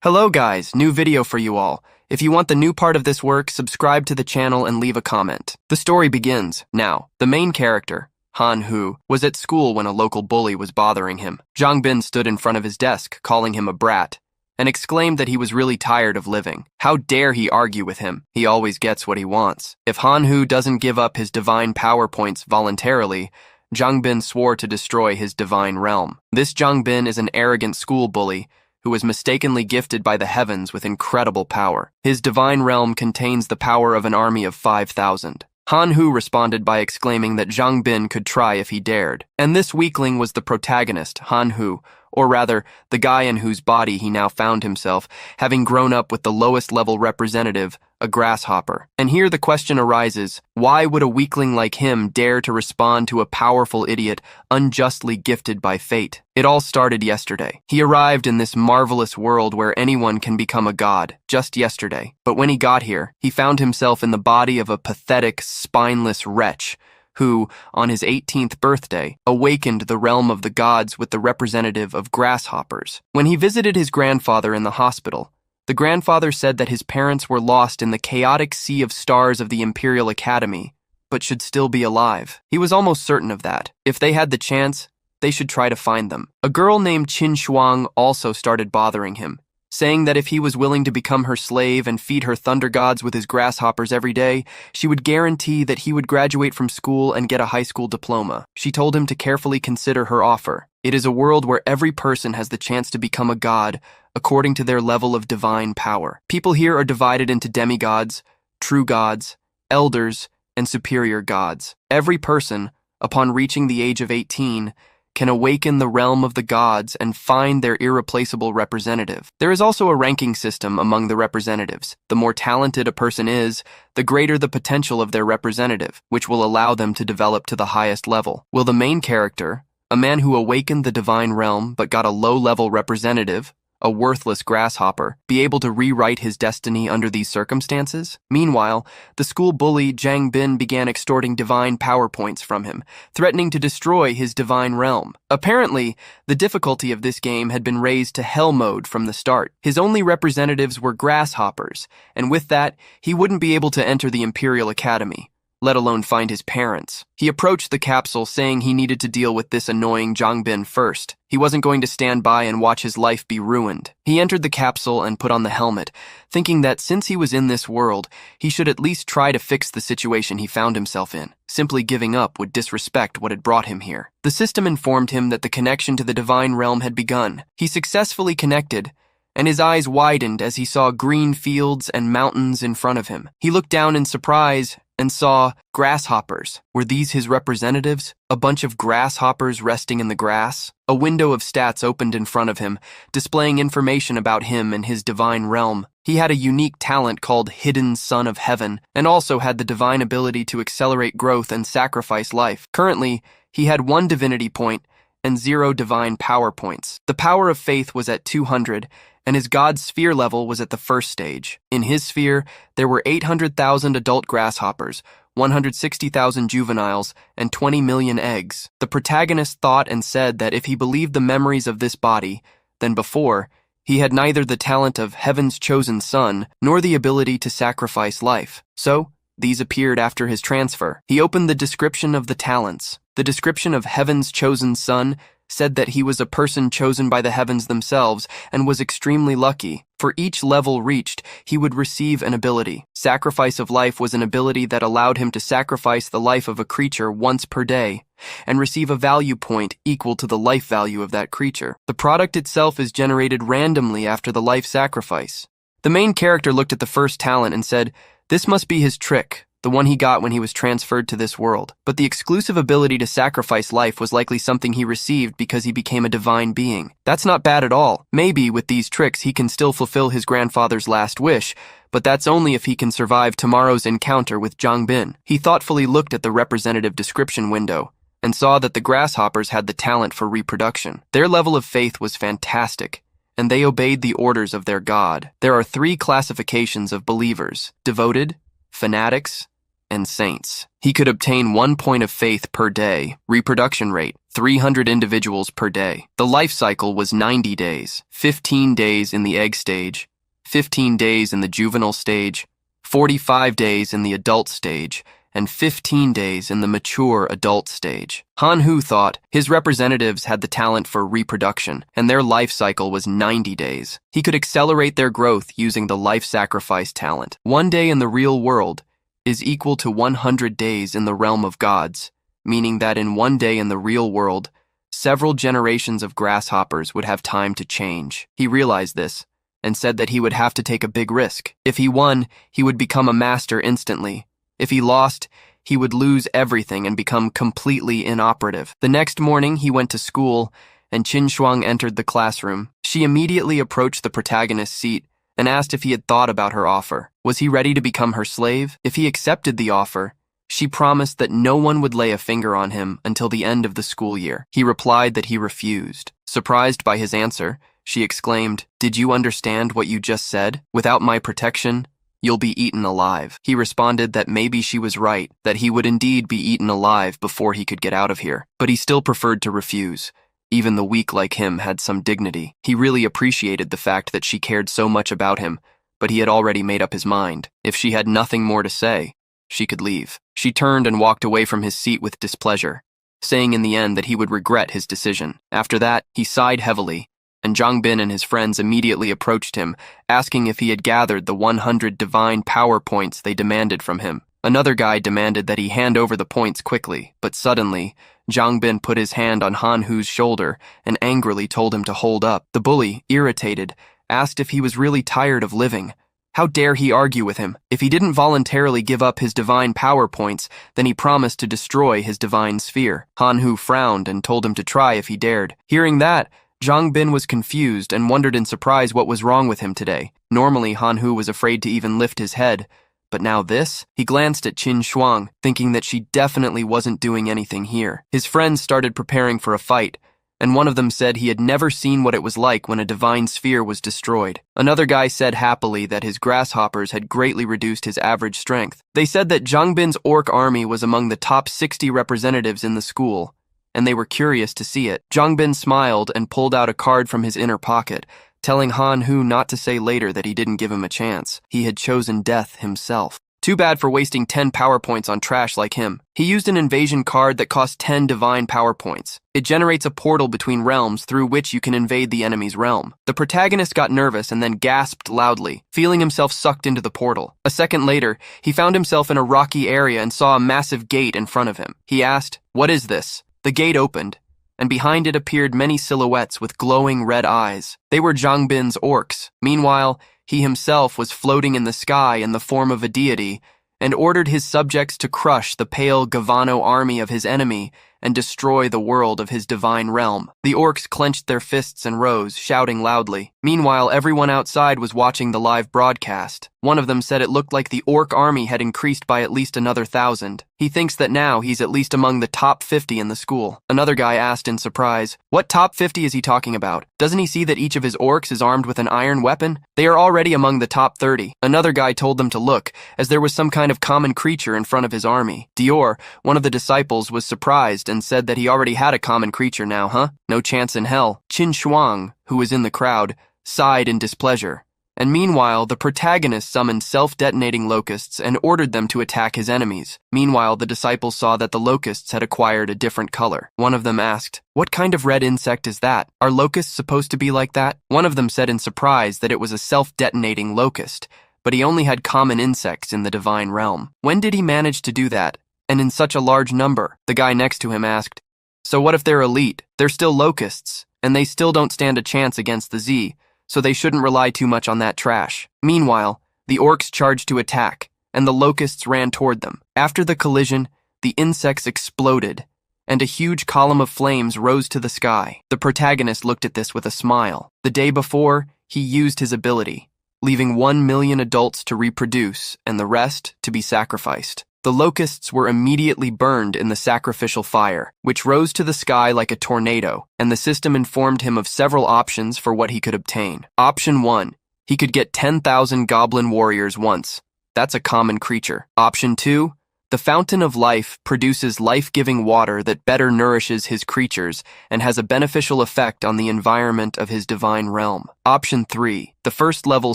Hello guys, new video for you all. If you want the new part of this work, subscribe to the channel and leave a comment. The story begins. Now, the main character, Han-Hu, was at school when a local bully was bothering him. Jang-bin stood in front of his desk, calling him a brat, and exclaimed that he was really tired of living. How dare he argue with him? He always gets what he wants. If Han-Hu doesn't give up his divine power points voluntarily, Jang-bin swore to destroy his divine realm. This Jang-bin is an arrogant school bully who was mistakenly gifted by the heavens with incredible power. His divine realm contains the power of an army of 5,000. Han-Hu responded by exclaiming that Jang-bin could try if he dared. And this weakling was the protagonist, Han-Hu, or rather, the guy in whose body he now found himself, having grown up with the lowest level representative, a grasshopper. And here the question arises, why would a weakling like him dare to respond to a powerful idiot unjustly gifted by fate? It all started yesterday. He arrived in this marvelous world where anyone can become a god, just yesterday. But when he got here, he found himself in the body of a pathetic, spineless wretch who, on his 18th birthday, awakened the realm of the gods with the representative of grasshoppers. When he visited his grandfather in the hospital, the grandfather said that his parents were lost in the chaotic sea of stars of the Imperial Academy, but should still be alive. He was almost certain of that. If they had the chance, they should try to find them. A girl named Qin Shuang also started bothering him, saying that if he was willing to become her slave and feed her thunder gods with his grasshoppers every day, she would guarantee that he would graduate from school and get a high school diploma. She told him to carefully consider her offer. It is a world where every person has the chance to become a god according to their level of divine power. People here are divided into demigods, true gods, elders, and superior gods. Every person, upon reaching the age of 18, can awaken the realm of the gods and find their irreplaceable representative. There is also a ranking system among the representatives. The more talented a person is, the greater the potential of their representative, which will allow them to develop to the highest level. Will the main character, a man who awakened the divine realm but got a low-level representative, a worthless grasshopper, be able to rewrite his destiny under these circumstances? Meanwhile, the school bully Jang-bin began extorting divine power points from him, threatening to destroy his divine realm. Apparently, the difficulty of this game had been raised to hell mode from the start. His only representatives were grasshoppers, and with that, he wouldn't be able to enter the Imperial Academy, let alone find his parents. He approached the capsule saying he needed to deal with this annoying Jang-bin first. He wasn't going to stand by and watch his life be ruined. He entered the capsule and put on the helmet, thinking that since he was in this world, he should at least try to fix the situation he found himself in. Simply giving up would disrespect what had brought him here. The system informed him that the connection to the divine realm had begun. He successfully connected, and his eyes widened as he saw green fields and mountains in front of him. He looked down in surprise and saw grasshoppers. Were these his representatives? A bunch of grasshoppers resting in the grass? A window of stats opened in front of him, displaying information about him and his divine realm. He had a unique talent called Hidden Son of Heaven, and also had the divine ability to accelerate growth and sacrifice life. Currently, he had 1 divinity point and 0 divine power points. The power of faith was at 200, and his god sphere level was at the first stage. In his sphere, there were 800,000 adult grasshoppers, 160,000 juveniles, and 20 million eggs. The protagonist thought and said that if he believed the memories of this body, then before, he had neither the talent of heaven's chosen son, nor the ability to sacrifice life. So, these appeared after his transfer. He opened the description of the talents. The description of heaven's chosen son said that he was a person chosen by the heavens themselves and was extremely lucky. For each level reached, he would receive an ability. Sacrifice of life was an ability that allowed him to sacrifice the life of a creature once per day and receive a value point equal to the life value of that creature. The product itself is generated randomly after the life sacrifice. The main character looked at the first talent and said, "This must be his trick, the one he got when he was transferred to this world." But the exclusive ability to sacrifice life was likely something he received because he became a divine being. That's not bad at all. Maybe with these tricks he can still fulfill his grandfather's last wish, but that's only if he can survive tomorrow's encounter with Jang-bin. He thoughtfully looked at the representative description window and saw that the grasshoppers had the talent for reproduction. Their level of faith was fantastic, and they obeyed the orders of their god. There are 3 classifications of believers: devoted, fanatics, and saints. He could obtain 1 point of faith per day, reproduction rate, 300 individuals per day. The life cycle was 90 days, 15 days in the egg stage, 15 days in the juvenile stage, 45 days in the adult stage, and 15 days in the mature adult stage. Han Hu thought his representatives had the talent for reproduction, and their life cycle was 90 days. He could accelerate their growth using the life sacrifice talent. 1 day in the real world is equal to 100 days in the realm of gods, meaning that in 1 day in the real world, several generations of grasshoppers would have time to change. He realized this and said that he would have to take a big risk. If he won, he would become a master instantly. If he lost, he would lose everything and become completely inoperative. The next morning, he went to school, and Qin Shuang entered the classroom. She immediately approached the protagonist's seat and asked if he had thought about her offer. Was he ready to become her slave? If he accepted the offer, she promised that no one would lay a finger on him until the end of the school year. He replied that he refused. Surprised by his answer, she exclaimed, "Did you understand what you just said? Without my protection, you'll be eaten alive." He responded that maybe she was right, that he would indeed be eaten alive before he could get out of here. But he still preferred to refuse. Even the weak like him had some dignity. He really appreciated the fact that she cared so much about him, but he had already made up his mind. If she had nothing more to say, she could leave. She turned and walked away from his seat with displeasure, saying in the end that he would regret his decision. After that, he sighed heavily, and Zhang Bin and his friends immediately approached him, asking if he had gathered the 100 divine power points they demanded from him. Another guy demanded that he hand over the points quickly, but suddenly, Zhang Bin put his hand on Han Hu's shoulder and angrily told him to hold up. The bully, irritated, asked if he was really tired of living. How dare he argue with him? If he didn't voluntarily give up his divine power points, then he promised to destroy his divine sphere. Han Hu frowned and told him to try if he dared. Hearing that, Zhang Bin was confused and wondered in surprise what was wrong with him today. Normally, Han Hu was afraid to even lift his head, but now this? He glanced at Qin Shuang, thinking that she definitely wasn't doing anything here. His friends started preparing for a fight, and one of them said he had never seen what it was like when a divine sphere was destroyed. Another guy said happily that his grasshoppers had greatly reduced his average strength. They said that Zhang Bin's orc army was among the top 60 representatives in the school, and they were curious to see it. Zhang Bin smiled and pulled out a card from his inner pocket, telling Han Hu not to say later that he didn't give him a chance. He had chosen death himself. Too bad for wasting 10 power points on trash like him. He used an invasion card that cost 10 divine power points. It generates a portal between realms through which you can invade the enemy's realm. The protagonist got nervous and then gasped loudly, feeling himself sucked into the portal. A second later, he found himself in a rocky area and saw a massive gate in front of him. He asked, "What is this?" The gate opened, and behind it appeared many silhouettes with glowing red eyes. They were Zhang Bin's orcs. Meanwhile, he himself was floating in the sky in the form of a deity and ordered his subjects to crush the pale Gavano army of his enemy and destroy the world of his divine realm. The orcs clenched their fists and rose, shouting loudly. Meanwhile, everyone outside was watching the live broadcast. One of them said it looked like the orc army had increased by at least another 1,000. He thinks that now he's at least among the top 50 in the school. Another guy asked in surprise, "What top 50 is he talking about? Doesn't he see that each of his orcs is armed with an iron weapon? They are already among the top 30. Another guy told them to look, as there was some kind of common creature in front of his army. Dior, one of the disciples, was surprised and said that he already had a common creature now, huh? No chance in hell. Qin Shuang, who was in the crowd, sighed in displeasure. And meanwhile, the protagonist summoned self-detonating locusts and ordered them to attack his enemies. Meanwhile, the disciples saw that the locusts had acquired a different color. One of them asked, "What kind of red insect is that? Are locusts supposed to be like that?" One of them said in surprise that it was a self-detonating locust, but he only had common insects in the divine realm. When did he manage to do that? And in such a large number? The guy next to him asked, "So what if they're elite? They're still locusts, and they still don't stand a chance against the Z, so they shouldn't rely too much on that trash." Meanwhile, the orcs charged to attack, and the locusts ran toward them. After the collision, the insects exploded, and a huge column of flames rose to the sky. The protagonist looked at this with a smile. The day before, he used his ability, leaving 1 million adults to reproduce and the rest to be sacrificed. The locusts were immediately burned in the sacrificial fire, which rose to the sky like a tornado, and the system informed him of several options for what he could obtain. Option 1. He could get 10,000 goblin warriors once. That's a common creature. Option 2. The fountain of life produces life-giving water that better nourishes his creatures and has a beneficial effect on the environment of his divine realm. Option 3. The first level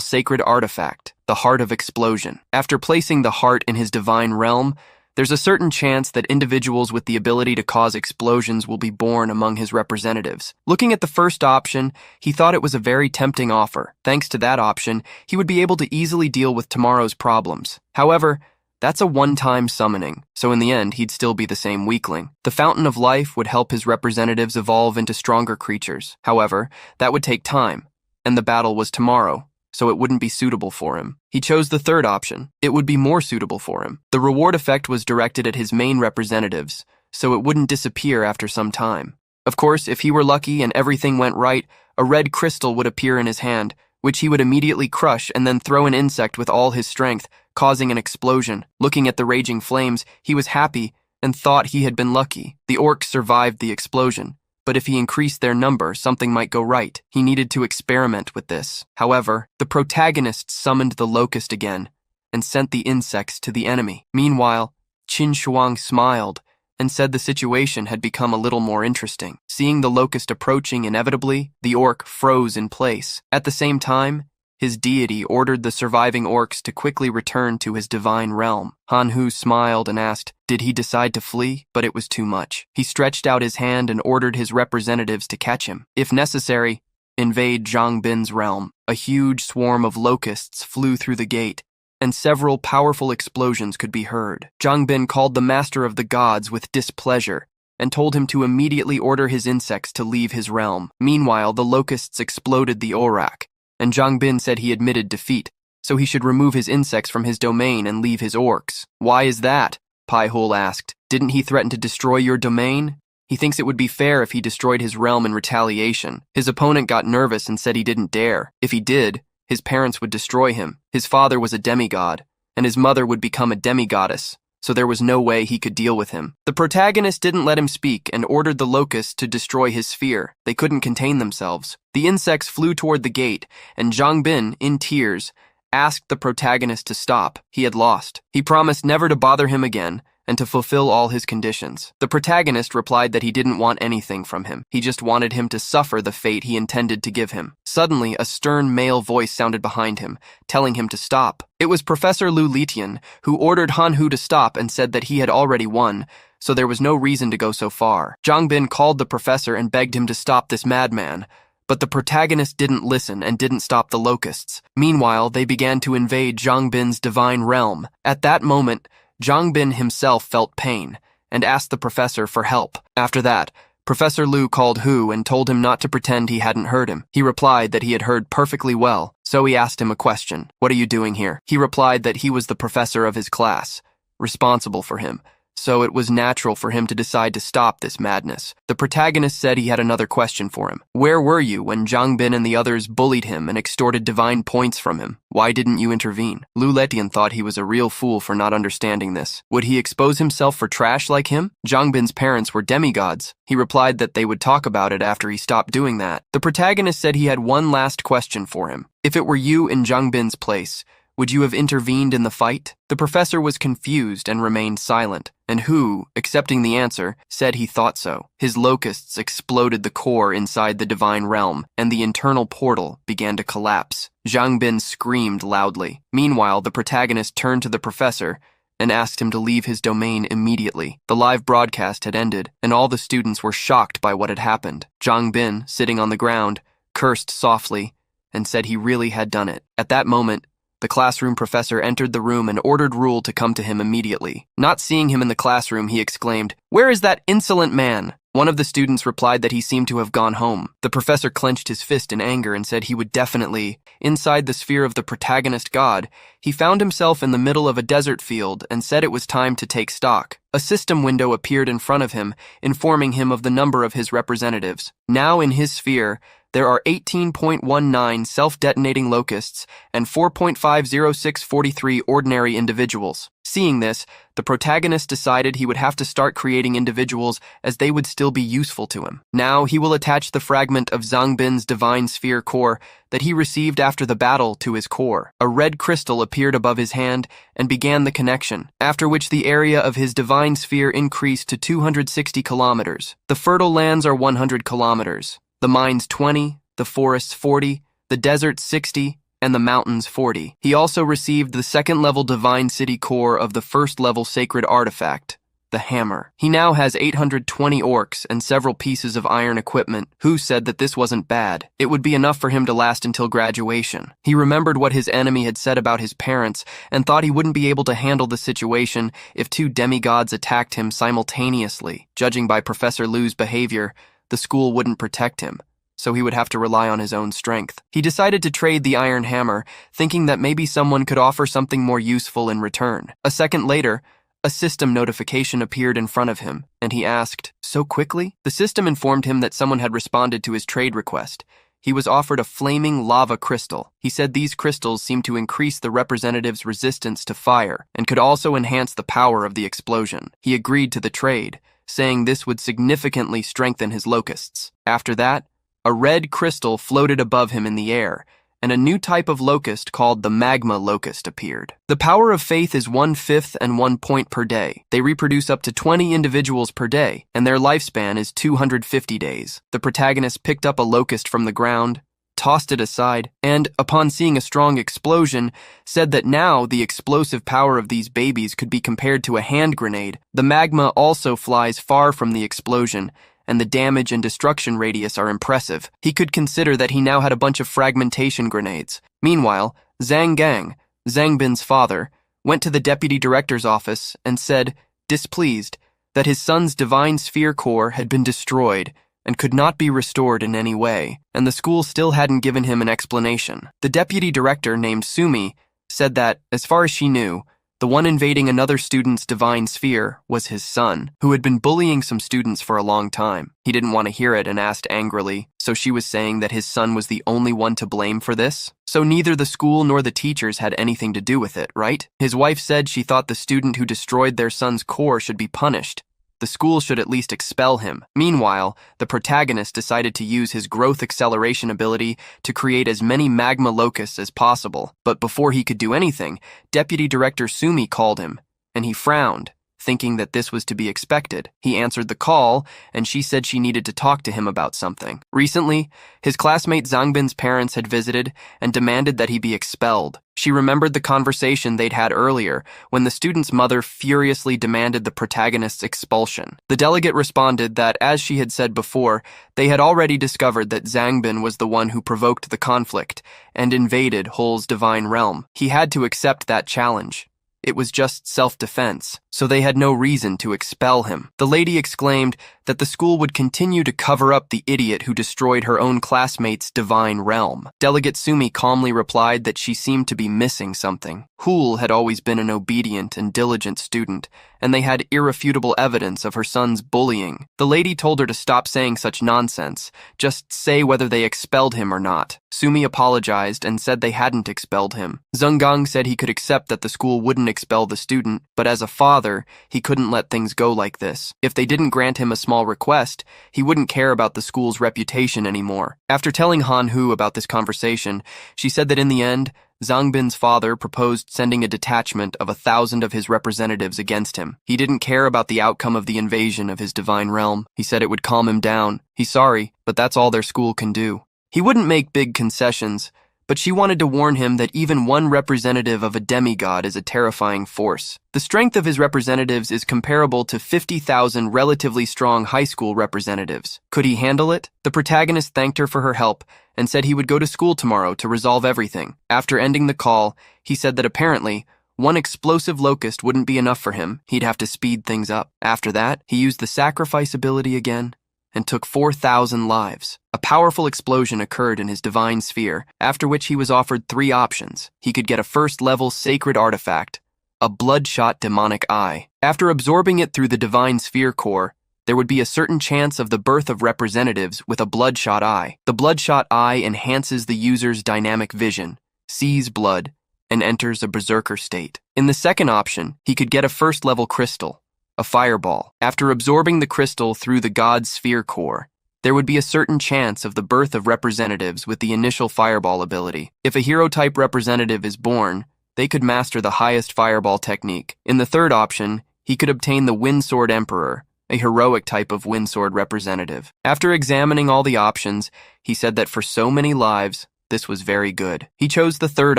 sacred artifact, the Heart of Explosion. After placing the heart in his divine realm, there's a certain chance that individuals with the ability to cause explosions will be born among his representatives. Looking at the first option, he thought it was a very tempting offer. Thanks to that option, he would be able to easily deal with tomorrow's problems. However, that's a one-time summoning, so in the end, he'd still be the same weakling. The Fountain of Life would help his representatives evolve into stronger creatures. However, that would take time, and the battle was tomorrow, so it wouldn't be suitable for him. He chose the third option. It would be more suitable for him. The reward effect was directed at his main representatives, so it wouldn't disappear after some time. Of course, if he were lucky and everything went right, a red crystal would appear in his hand, which he would immediately crush and then throw an insect with all his strength, causing an explosion. Looking at the raging flames, he was happy and thought he had been lucky. The orcs survived the explosion, but if he increased their number, something might go right. He needed to experiment with this. However, the protagonist summoned the locust again and sent the insects to the enemy. Meanwhile, Qin Shuang smiled and said the situation had become a little more interesting. Seeing the locust approaching inevitably, the orc froze in place. At the same time, his deity ordered the surviving orcs to quickly return to his divine realm. Han Hu smiled and asked, did he decide to flee? But it was too much. He stretched out his hand and ordered his representatives to catch him. If necessary, invade Zhang Bin's realm. A huge swarm of locusts flew through the gate, and several powerful explosions could be heard. Zhang Bin called the master of the gods with displeasure and told him to immediately order his insects to leave his realm. Meanwhile, the locusts exploded the Orak, and Zhang Bin said he admitted defeat, so he should remove his insects from his domain and leave his orcs. Why is that? Pai Hul asked. Didn't he threaten to destroy your domain? He thinks it would be fair if he destroyed his realm in retaliation. His opponent got nervous and said he didn't dare. If he did, his parents would destroy him. His father was a demigod, and his mother would become a demigoddess, so there was no way he could deal with him. The protagonist didn't let him speak and ordered the locusts to destroy his sphere. They couldn't contain themselves. The insects flew toward the gate, and Zhang Bin, in tears, asked the protagonist to stop. He had lost. He promised never to bother him again and to fulfill all his conditions. The protagonist replied that he didn't want anything from him. He just wanted him to suffer the fate he intended to give him. Suddenly, a stern male voice sounded behind him, telling him to stop. It was Professor Lu Litian, who ordered Han Hu to stop and said that he had already won, so there was no reason to go so far. Zhang Bin called the professor and begged him to stop this madman, but the protagonist didn't listen and didn't stop the locusts. Meanwhile, they began to invade Zhang Bin's divine realm. At that moment, Zhang Bin himself felt pain and asked the professor for help. After that, Professor Lu called Hu and told him not to pretend he hadn't heard him. He replied that he had heard perfectly well, so he asked him a question. What are you doing here? He replied that he was the professor of his class, responsible for him, so it was natural for him to decide to stop this madness. The protagonist said he had another question for him. Where were you when Zhang Bin and the others bullied him and extorted divine points from him? Why didn't you intervene? Lu Letian thought he was a real fool for not understanding this. Would he expose himself for trash like him? Zhang Bin's parents were demigods. He replied that they would talk about it after he stopped doing that. The protagonist said he had one last question for him. If it were you in Zhang Bin's place, would you have intervened in the fight? The professor was confused and remained silent, and Hu, accepting the answer, said he thought so. His locusts exploded the core inside the divine realm, and the internal portal began to collapse. Zhang Bin screamed loudly. Meanwhile, the protagonist turned to the professor and asked him to leave his domain immediately. The live broadcast had ended, and all the students were shocked by what had happened. Zhang Bin, sitting on the ground, cursed softly and said he really had done it. At that moment, the classroom professor entered the room and ordered Rule to come to him immediately. Not seeing him in the classroom, he exclaimed, "Where is that insolent man?" One of the students replied that he seemed to have gone home. The professor clenched his fist in anger and said he would definitely. Inside the sphere of the protagonist god, he found himself in the middle of a desert field and said it was time to take stock. A system window appeared in front of him, informing him of the number of his representatives. Now in his sphere, there are 18.19 self-detonating locusts and 4.50643 ordinary individuals. Seeing this, the protagonist decided he would have to start creating individuals as they would still be useful to him. Now he will attach the fragment of Zangbin's divine sphere core that he received after the battle to his core. A red crystal appeared above his hand and began the connection, after which the area of his divine sphere increased to 260 kilometers. The fertile lands are 100 kilometers, the mines 20, the forests 40, the deserts 60, and the mountains 40. He also received the second-level divine city core of the first-level sacred artifact, the hammer. He now has 820 orcs and several pieces of iron equipment. Who said that this wasn't bad? It would be enough for him to last until graduation. He remembered what his enemy had said about his parents and thought he wouldn't be able to handle the situation if two demigods attacked him simultaneously. Judging by Professor Liu's behavior, the school wouldn't protect him, so he would have to rely on his own strength. He decided to trade the iron hammer, thinking that maybe someone could offer something more useful in return. A second later, a system notification appeared in front of him, and he asked, "So quickly?" The system informed him that someone had responded to his trade request. He was offered a flaming lava crystal. He said these crystals seemed to increase the representative's resistance to fire and could also enhance the power of the explosion. He agreed to the trade, saying this would significantly strengthen his locusts. After that, a red crystal floated above him in the air, and a new type of locust called the magma locust appeared. The power of faith is 1/5 and 1 point per day. They reproduce up to 20 individuals per day, and their lifespan is 250 days. The protagonist picked up a locust from the ground, tossed it aside, and, upon seeing a strong explosion, said that now the explosive power of these babies could be compared to a hand grenade. The magma also flies far from the explosion, and the damage and destruction radius are impressive. He could consider that he now had a bunch of fragmentation grenades. Meanwhile, Zhang Gang, Zangbin's father, went to the deputy director's office and said, displeased, that his son's divine sphere core had been destroyed and could not be restored in any way, and the school still hadn't given him an explanation. The deputy director, named Sumi, said that, as far as she knew, the one invading another student's divine sphere was his son, who had been bullying some students for a long time. He didn't want to hear it and asked angrily, so she was saying that his son was the only one to blame for this? So neither the school nor the teachers had anything to do with it, right? His wife said she thought the student who destroyed their son's core should be punished. The school should at least expel him. Meanwhile, the protagonist decided to use his growth acceleration ability to create as many magma locusts as possible. But before he could do anything, Deputy Director Sumi called him, and he frowned, thinking that this was to be expected. He answered the call, and she said she needed to talk to him about something. Recently, his classmate Zangbin's parents had visited and demanded that he be expelled. She remembered the conversation they'd had earlier when the student's mother furiously demanded the protagonist's expulsion. The delegate responded that, as she had said before, they had already discovered that Zangbin was the one who provoked the conflict and invaded Hull's divine realm. He had to accept that challenge. It was just self-defense, so they had no reason to expel him. The lady exclaimed that the school would continue to cover up the idiot who destroyed her own classmate's divine realm. Delegate Sumi calmly replied that she seemed to be missing something. Hull had always been an obedient and diligent student, and they had irrefutable evidence of her son's bullying. The lady told her to stop saying such nonsense, just say whether they expelled him or not. Sumi apologized and said they hadn't expelled him. Zhenggang said he could accept that the school wouldn't expel the student, but as a father, he couldn't let things go like this. If they didn't grant him a small request, he wouldn't care about the school's reputation anymore. After telling Han Hu about this conversation, she said that in the end, Zangbin's father proposed sending a detachment of 1,000 of his representatives against him. He didn't care about the outcome of the invasion of his divine realm. He said it would calm him down. He's sorry, but that's all their school can do. He wouldn't make big concessions, but she wanted to warn him that even one representative of a demigod is a terrifying force. The strength of his representatives is comparable to 50,000 relatively strong high school representatives. Could he handle it? The protagonist thanked her for her help and said he would go to school tomorrow to resolve everything. After ending the call, he said that apparently, one explosive locust wouldn't be enough for him. He'd have to speed things up. After that, he used the sacrifice ability again and took 4,000 lives. A powerful explosion occurred in his divine sphere, after which he was offered 3 options. He could get a first-level sacred artifact, a bloodshot demonic eye. After absorbing it through the divine sphere core, there would be a certain chance of the birth of representatives with a bloodshot eye. The bloodshot eye enhances the user's dynamic vision, sees blood, and enters a berserker state. In the second option, he could get a first-level crystal, a fireball. After absorbing the crystal through the god sphere core, there would be a certain chance of the birth of representatives with the initial fireball ability. If a hero-type representative is born, they could master the highest fireball technique. In the third option, he could obtain the Windsword Emperor, a heroic type of Windsword representative. After examining all the options, he said that for so many lives, this was very good. He chose the third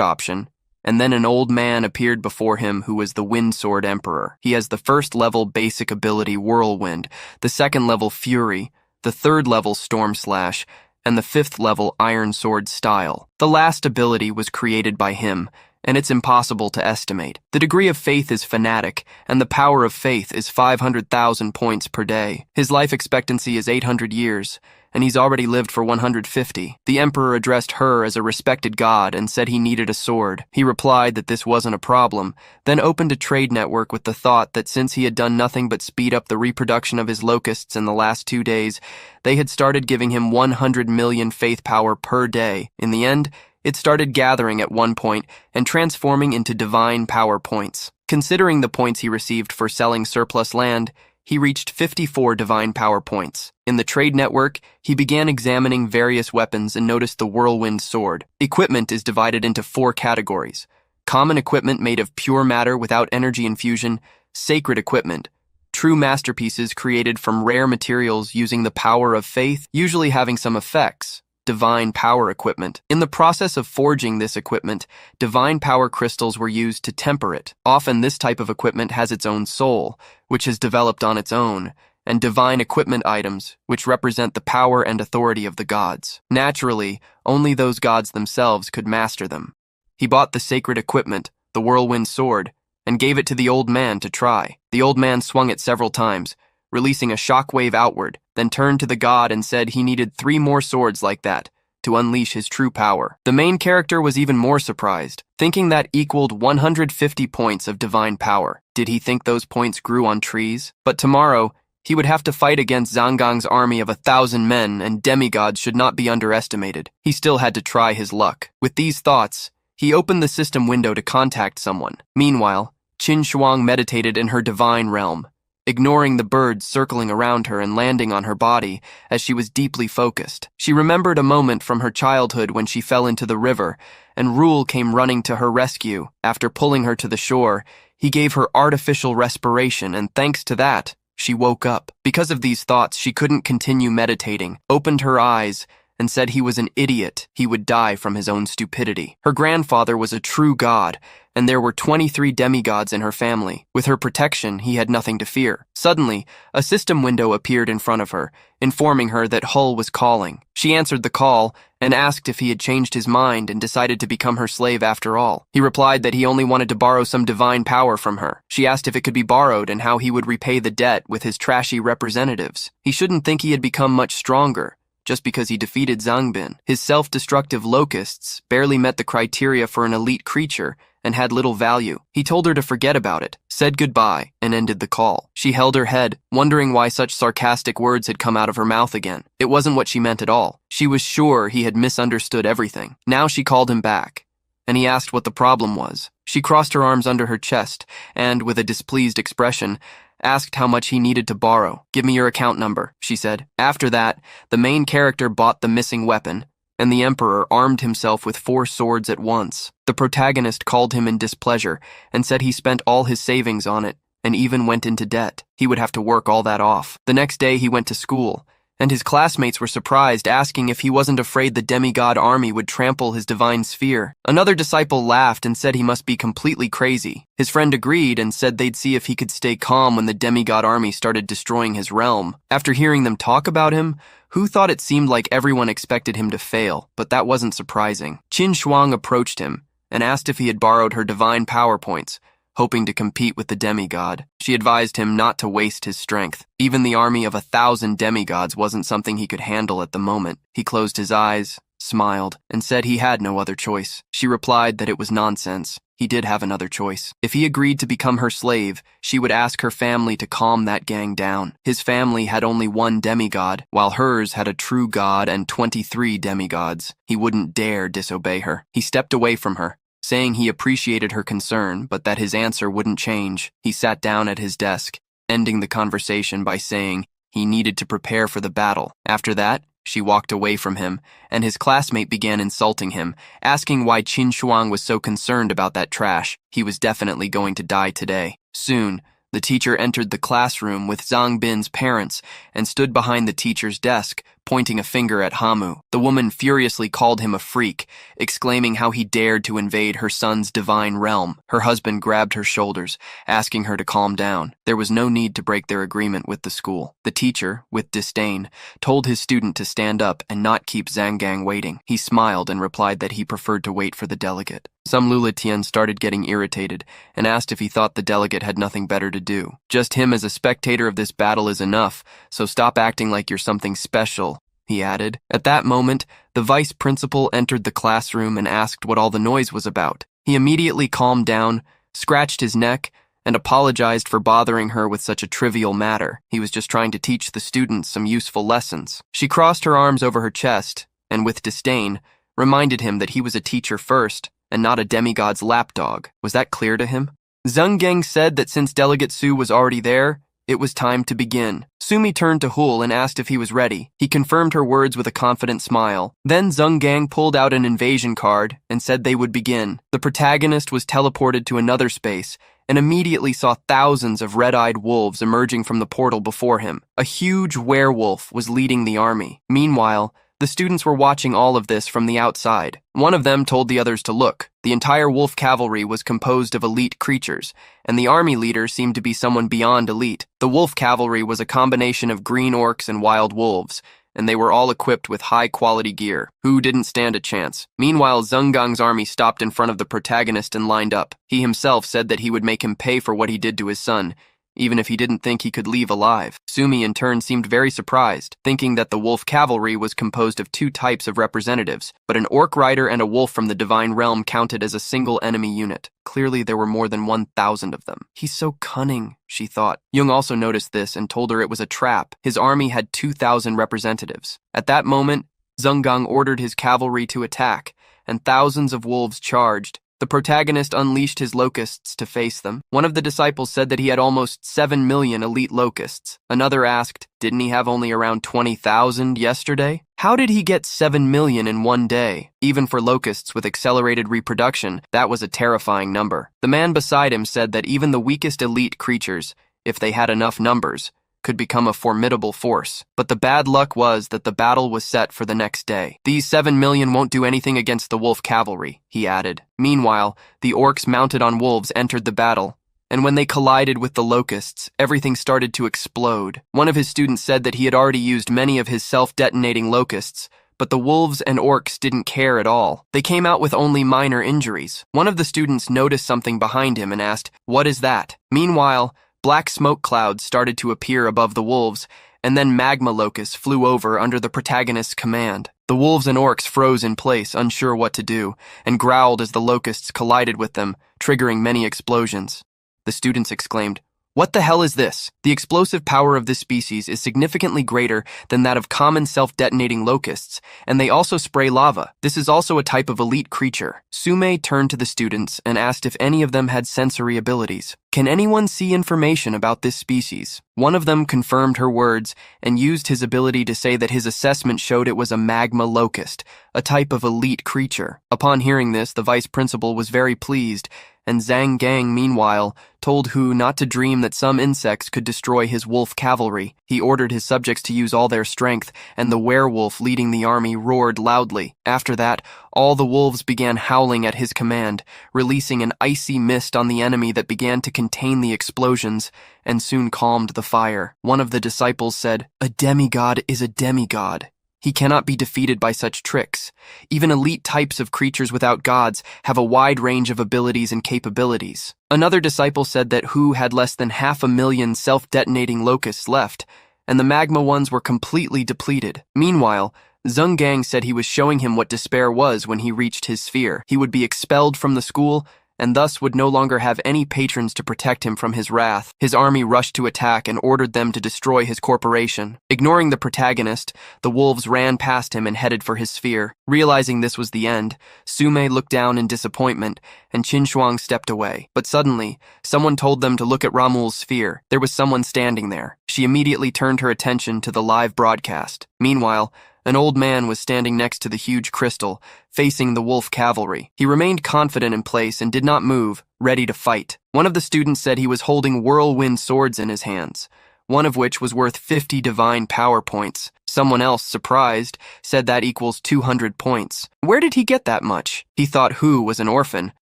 option, and then an old man appeared before him who was the Windsword Emperor. He has the first level basic ability Whirlwind, the second level Fury, the third level Storm Slash, and the fifth level Iron Sword Style. The last ability was created by him, and it's impossible to estimate. The degree of faith is fanatic, and the power of faith is 500,000 points per day. His life expectancy is 800 years, and he's already lived for 150. The emperor addressed her as a respected god and said he needed a sword. He replied that this wasn't a problem, then opened a trade network with the thought that since he had done nothing but speed up the reproduction of his locusts in the last 2 days, they had started giving him 100 million faith power per day. In the end, it started gathering at one point and transforming into divine power points. Considering the points he received for selling surplus land, he reached 54 divine power points. In the trade network, he began examining various weapons and noticed the whirlwind sword. Equipment is divided into 4 categories: common equipment made of pure matter without energy infusion, sacred equipment, true masterpieces created from rare materials using the power of faith, usually having some effects, divine power equipment. In the process of forging this equipment, divine power crystals were used to temper it. Often this type of equipment has its own soul, which is developed on its own, and divine equipment items, which represent the power and authority of the gods. Naturally, only those gods themselves could master them. He bought the sacred equipment, the whirlwind sword, and gave it to the old man to try. The old man swung it several times, releasing a shockwave outward, then turned to the god and said he needed 3 more swords like that to unleash his true power. The main character was even more surprised, thinking that equaled 150 points of divine power. Did he think those points grew on trees? But tomorrow, he would have to fight against Zhangang's army of 1,000 men, and demigods should not be underestimated. He still had to try his luck. With these thoughts, he opened the system window to contact someone. Meanwhile, Qin Shuang meditated in her divine realm, ignoring the birds circling around her and landing on her body as she was deeply focused. She remembered a moment from her childhood when she fell into the river, and Rule came running to her rescue. After pulling her to the shore, he gave her artificial respiration, and thanks to that, she woke up. Because of these thoughts, she couldn't continue meditating, opened her eyes, and said he was an idiot. He would die from his own stupidity. Her grandfather was a true god, and there were 23 demigods in her family. With her protection, he had nothing to fear. Suddenly, a system window appeared in front of her, informing her that Hull was calling. She answered the call and asked if he had changed his mind and decided to become her slave after all. He replied that he only wanted to borrow some divine power from her. She asked if it could be borrowed and how he would repay the debt with his trashy representatives. He shouldn't think he had become much stronger just because he defeated Zangbin. His self-destructive locusts barely met the criteria for an elite creature and had little value. He told her to forget about it, said goodbye, and ended the call. She held her head, wondering why such sarcastic words had come out of her mouth again. It wasn't what she meant at all. She was sure he had misunderstood everything. Now she called him back, and he asked what the problem was. She crossed her arms under her chest and, with a displeased expression, asked how much he needed to borrow. "Give me your account number," she said. After that, the main character bought the missing weapon, and the emperor armed himself with 4 swords at once. The protagonist called him in displeasure and said he spent all his savings on it and even went into debt. He would have to work all that off. The next day he went to school, and his classmates were surprised, asking if he wasn't afraid the demigod army would trample his divine sphere. Another disciple laughed and said he must be completely crazy. His friend agreed and said they'd see if he could stay calm when the demigod army started destroying his realm. After hearing them talk about him, Hu thought it seemed like everyone expected him to fail, but that wasn't surprising. Qin Shuang approached him and asked if he had borrowed her divine power points, hoping to compete with the demigod. She advised him not to waste his strength. Even the army of 1,000 demigods wasn't something he could handle at the moment. He closed his eyes, smiled, and said he had no other choice. She replied that it was nonsense. He did have another choice. If he agreed to become her slave, she would ask her family to calm that gang down. His family had only one demigod, while hers had a true god and 23 demigods. He wouldn't dare disobey her. He stepped away from her, saying he appreciated her concern, but that his answer wouldn't change. He sat down at his desk, ending the conversation by saying he needed to prepare for the battle. After that, she walked away from him, and his classmate began insulting him, asking why Qin Shuang was so concerned about that trash. He was definitely going to die today. Soon, the teacher entered the classroom with Zhang Bin's parents and stood behind the teacher's desk, pointing a finger at Hamu. The woman furiously called him a freak, exclaiming how he dared to invade her son's divine realm. Her husband grabbed her shoulders, asking her to calm down. There was no need to break their agreement with the school. The teacher, with disdain, told his student to stand up and not keep Zhang Gang waiting. He smiled and replied that he preferred to wait for the delegate. Some Lulatian started getting irritated and asked if he thought the delegate had nothing better to do. Just him as a spectator of this battle is enough, so stop acting like you're something special, he added. At that moment, the vice principal entered the classroom and asked what all the noise was about. He immediately calmed down, scratched his neck, and apologized for bothering her with such a trivial matter. He was just trying to teach the students some useful lessons. She crossed her arms over her chest and, with disdain, reminded him that he was a teacher first and not a demigod's lapdog. Was that clear to him? Zhang Gang said that since Delegate Su was already there, it was time to begin. Sumi turned to Hul and asked if he was ready. He confirmed her words with a confident smile. Then Zhang Gang pulled out an invasion card and said they would begin. The protagonist was teleported to another space and immediately saw thousands of red-eyed wolves emerging from the portal before him. A huge werewolf was leading the army. Meanwhile, the students were watching all of this from the outside. One of them told the others to look. The entire wolf cavalry was composed of elite creatures, and the army leader seemed to be someone beyond elite. The wolf cavalry was a combination of green orcs and wild wolves, and they were all equipped with high-quality gear. Who didn't stand a chance? Meanwhile, Zhang Gang's army stopped in front of the protagonist and lined up. He himself said that he would make him pay for what he did to his son, even if he didn't think he could leave alive. Sumi, in turn, seemed very surprised, thinking that the wolf cavalry was composed of two types of representatives, but an orc rider and a wolf from the divine realm counted as a single enemy unit. Clearly, there were more than 1,000 of them. He's so cunning, she thought. Jung also noticed this and told her it was a trap. His army had 2,000 representatives. At that moment, Zhang Gang ordered his cavalry to attack, and thousands of wolves charged. The protagonist unleashed his locusts to face them. One of the disciples said that he had almost 7 million elite locusts. Another asked, didn't he have only around 20,000 yesterday? How did he get 7 million in one day? Even for locusts with accelerated reproduction, that was a terrifying number. The man beside him said that even the weakest elite creatures, if they had enough numbers, could become a formidable force. But the bad luck was that the battle was set for the next day. These 7 million won't do anything against the wolf cavalry, he added. Meanwhile, the orcs mounted on wolves entered the battle, and when they collided with the locusts, everything started to explode. One of his students said that he had already used many of his self-detonating locusts, but the wolves and orcs didn't care at all. They came out with only minor injuries. One of the students noticed something behind him and asked, "What is that?" Meanwhile, black smoke clouds started to appear above the wolves, and then magma locusts flew over under the protagonist's command. The wolves and orcs froze in place, unsure what to do, and growled as the locusts collided with them, triggering many explosions. The students exclaimed, "What the hell is this?" The explosive power of this species is significantly greater than that of common self-detonating locusts, and they also spray lava. This is also a type of elite creature. Sume turned to the students and asked if any of them had sensory abilities. Can anyone see information about this species? One of them confirmed her words and used his ability to say that his assessment showed it was a magma locust, a type of elite creature. Upon hearing this, the vice principal was very pleased, and Zhang Gang, meanwhile, told Hu not to dream that some insects could destroy his wolf cavalry. He ordered his subjects to use all their strength, and the werewolf leading the army roared loudly. After that, all the wolves began howling at his command, releasing an icy mist on the enemy that began to contain the explosions, and soon calmed the fire. One of the disciples said, "A demigod is a demigod. He cannot be defeated by such tricks. Even elite types of creatures without gods have a wide range of abilities and capabilities." Another disciple said that Hu had less than 500,000 self-detonating locusts left, and the magma ones were completely depleted. Meanwhile, Zheng Gang said he was showing him what despair was when he reached his sphere. He would be expelled from the school and thus would no longer have any patrons to protect him from his wrath. His army rushed to attack and ordered them to destroy his corporation. Ignoring the protagonist, the wolves ran past him and headed for his sphere. Realizing this was the end, Sume looked down in disappointment, and Qinshuang stepped away. But suddenly, someone told them to look at Ramul's sphere. There was someone standing there. She immediately turned her attention to the live broadcast. Meanwhile, an old man was standing next to the huge crystal, facing the wolf cavalry. He remained confident in place and did not move, ready to fight. One of the students said he was holding whirlwind swords in his hands, one of which was worth 50 divine power points. Someone else, surprised, said that equals 200 points. Where did he get that much? He thought Hu was an orphan.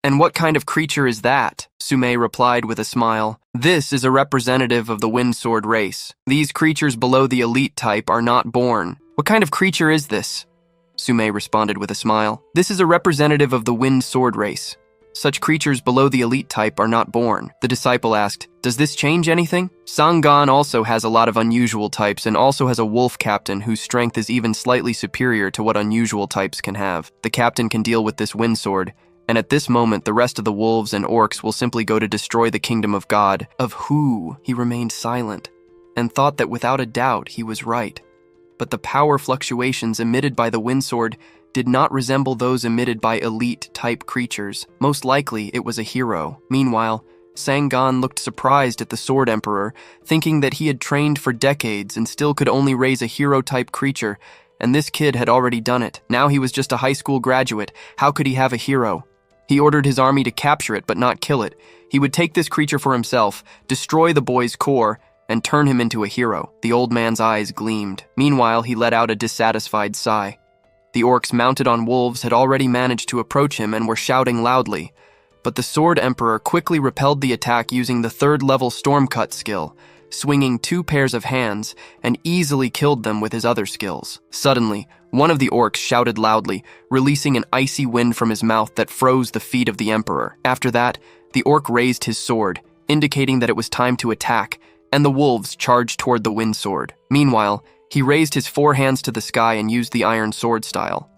And what kind of creature is that? Sume replied with a smile. This is a representative of the wind sword race. These creatures below the elite type are not born. What kind of creature is this? Sume responded with a smile. This is a representative of the wind sword race. Such creatures below the elite type are not born. The disciple asked, does this change anything? Sangan also has a lot of unusual types and also has a wolf captain whose strength is even slightly superior to what unusual types can have. The captain can deal with this wind sword, and at this moment the rest of the wolves and orcs will simply go to destroy the kingdom of God. Of who? He remained silent, and thought that without a doubt he was right. But the power fluctuations emitted by the wind sword did not resemble those emitted by elite-type creatures. Most likely, it was a hero. Meanwhile, Sangan looked surprised at the Sword Emperor, thinking that he had trained for decades and still could only raise a hero-type creature, and this kid had already done it. Now he was just a high school graduate. How could he have a hero? He ordered his army to capture it but not kill it. He would take this creature for himself, destroy the boy's core, and turn him into a hero. The old man's eyes gleamed. Meanwhile, he let out a dissatisfied sigh. The orcs mounted on wolves had already managed to approach him and were shouting loudly, but the Sword Emperor quickly repelled the attack using the 3rd-level Stormcut skill, swinging 2 pairs of hands, and easily killed them with his other skills. Suddenly, one of the orcs shouted loudly, releasing an icy wind from his mouth that froze the feet of the Emperor. After that, the orc raised his sword, indicating that it was time to attack, and the wolves charged toward the wind sword. Meanwhile, he raised his 4 hands to the sky and used the iron sword style.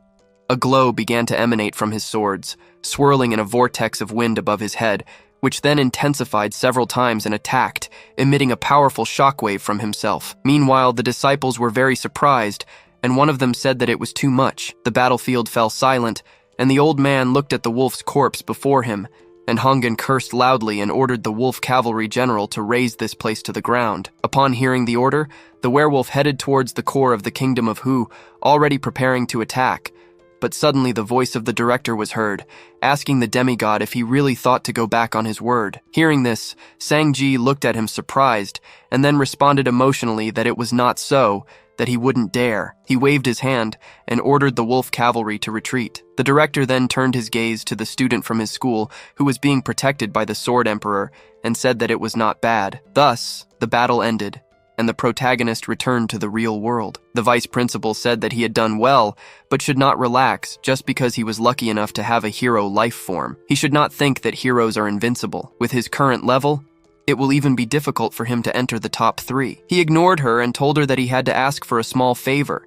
A glow began to emanate from his swords, swirling in a vortex of wind above his head, which then intensified several times and attacked, emitting a powerful shockwave from himself. Meanwhile, the disciples were very surprised, and one of them said that it was too much. The battlefield fell silent, and the old man looked at the wolf's corpse before him, and Hongan cursed loudly and ordered the wolf cavalry general to raze this place to the ground. Upon hearing the order, the werewolf headed towards the core of the kingdom of Hu, already preparing to attack. But suddenly the voice of the director was heard, asking the demigod if he really thought to go back on his word. Hearing this, Sangji looked at him surprised, and then responded emotionally that it was not so, that he wouldn't dare. He waved his hand and ordered the wolf cavalry to retreat. The director then turned his gaze to the student from his school who was being protected by the Sword Emperor and said that it was not bad. Thus, the battle ended, and the protagonist returned to the real world. The vice principal said that he had done well, but should not relax just because he was lucky enough to have a hero life form. He should not think that heroes are invincible. With his current level, it will even be difficult for him to enter the top 3. He ignored her and told her that he had to ask for a small favor.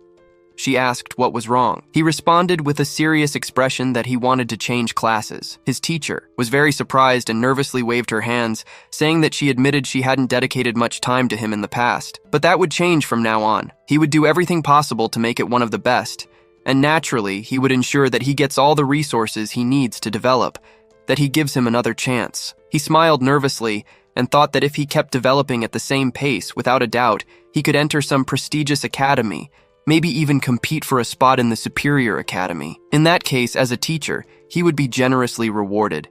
She asked what was wrong. He responded with a serious expression that he wanted to change classes. His teacher was very surprised and nervously waved her hands, saying that she admitted she hadn't dedicated much time to him in the past. But that would change from now on. He would do everything possible to make it one of the best, and naturally, he would ensure that he gets all the resources he needs to develop, that he gives him another chance. He smiled nervously and thought that if he kept developing at the same pace, without a doubt, he could enter some prestigious academy, maybe even compete for a spot in the superior academy. In that case, as a teacher, he would be generously rewarded.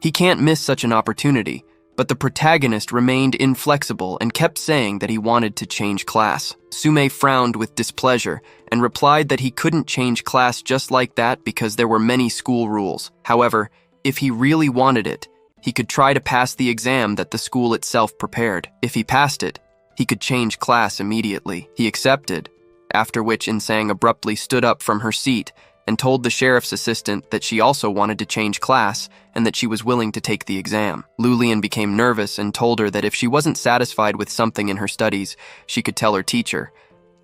He can't miss such an opportunity, but the protagonist remained inflexible and kept saying that he wanted to change class. Sume frowned with displeasure and replied that he couldn't change class just like that because there were many school rules. However, if he really wanted it, he could try to pass the exam that the school itself prepared. If he passed it, he could change class immediately. He accepted, after which Insang abruptly stood up from her seat and told the sheriff's assistant that she also wanted to change class and that she was willing to take the exam. Lulian became nervous and told her that if she wasn't satisfied with something in her studies, she could tell her teacher.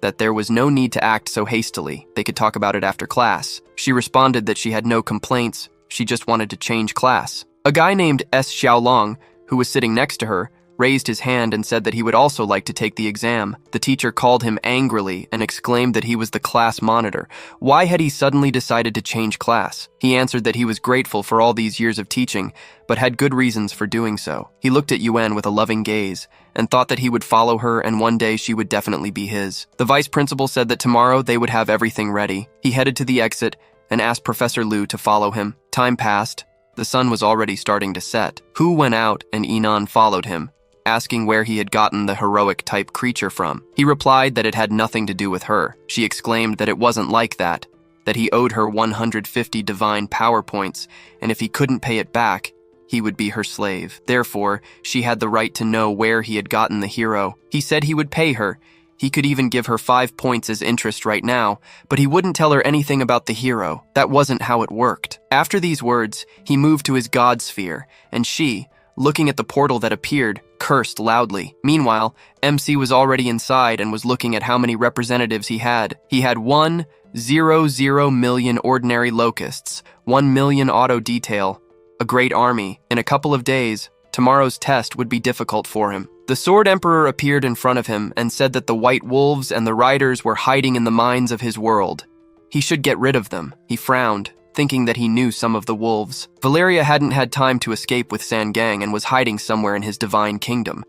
that there was no need to act so hastily. They could talk about it after class. She responded that she had no complaints, she just wanted to change class. A guy named S. Xiaolong, who was sitting next to her, raised his hand and said that he would also like to take the exam. The teacher called him angrily and exclaimed that he was the class monitor. Why had he suddenly decided to change class? He answered that he was grateful for all these years of teaching, but had good reasons for doing so. He looked at Yuan with a loving gaze and thought that he would follow her and one day she would definitely be his. The vice principal said that tomorrow they would have everything ready. He headed to the exit and asked Professor Liu to follow him. Time passed. The sun was already starting to set. Hu went out and Inan followed him, asking where he had gotten the heroic-type creature from. He replied that it had nothing to do with her. She exclaimed that it wasn't like that he owed her 150 divine power points, and if he couldn't pay it back, he would be her slave. Therefore, she had the right to know where he had gotten the hero. He said he would pay her. He could even give her 5 points as interest right now, but he wouldn't tell her anything about the hero. That wasn't how it worked. After these words, he moved to his god sphere, and she, looking at the portal that appeared, cursed loudly. Meanwhile, MC was already inside and was looking at how many representatives he had. He had 1,000 million ordinary locusts, 1 million auto detail, a great army. In a couple of days, tomorrow's test would be difficult for him. The Sword Emperor appeared in front of him and said that the White Wolves and the Riders were hiding in the mines of his world. He should get rid of them. He frowned, thinking that he knew some of the wolves. Valeria hadn't had time to escape with Sangang and was hiding somewhere in his divine kingdom.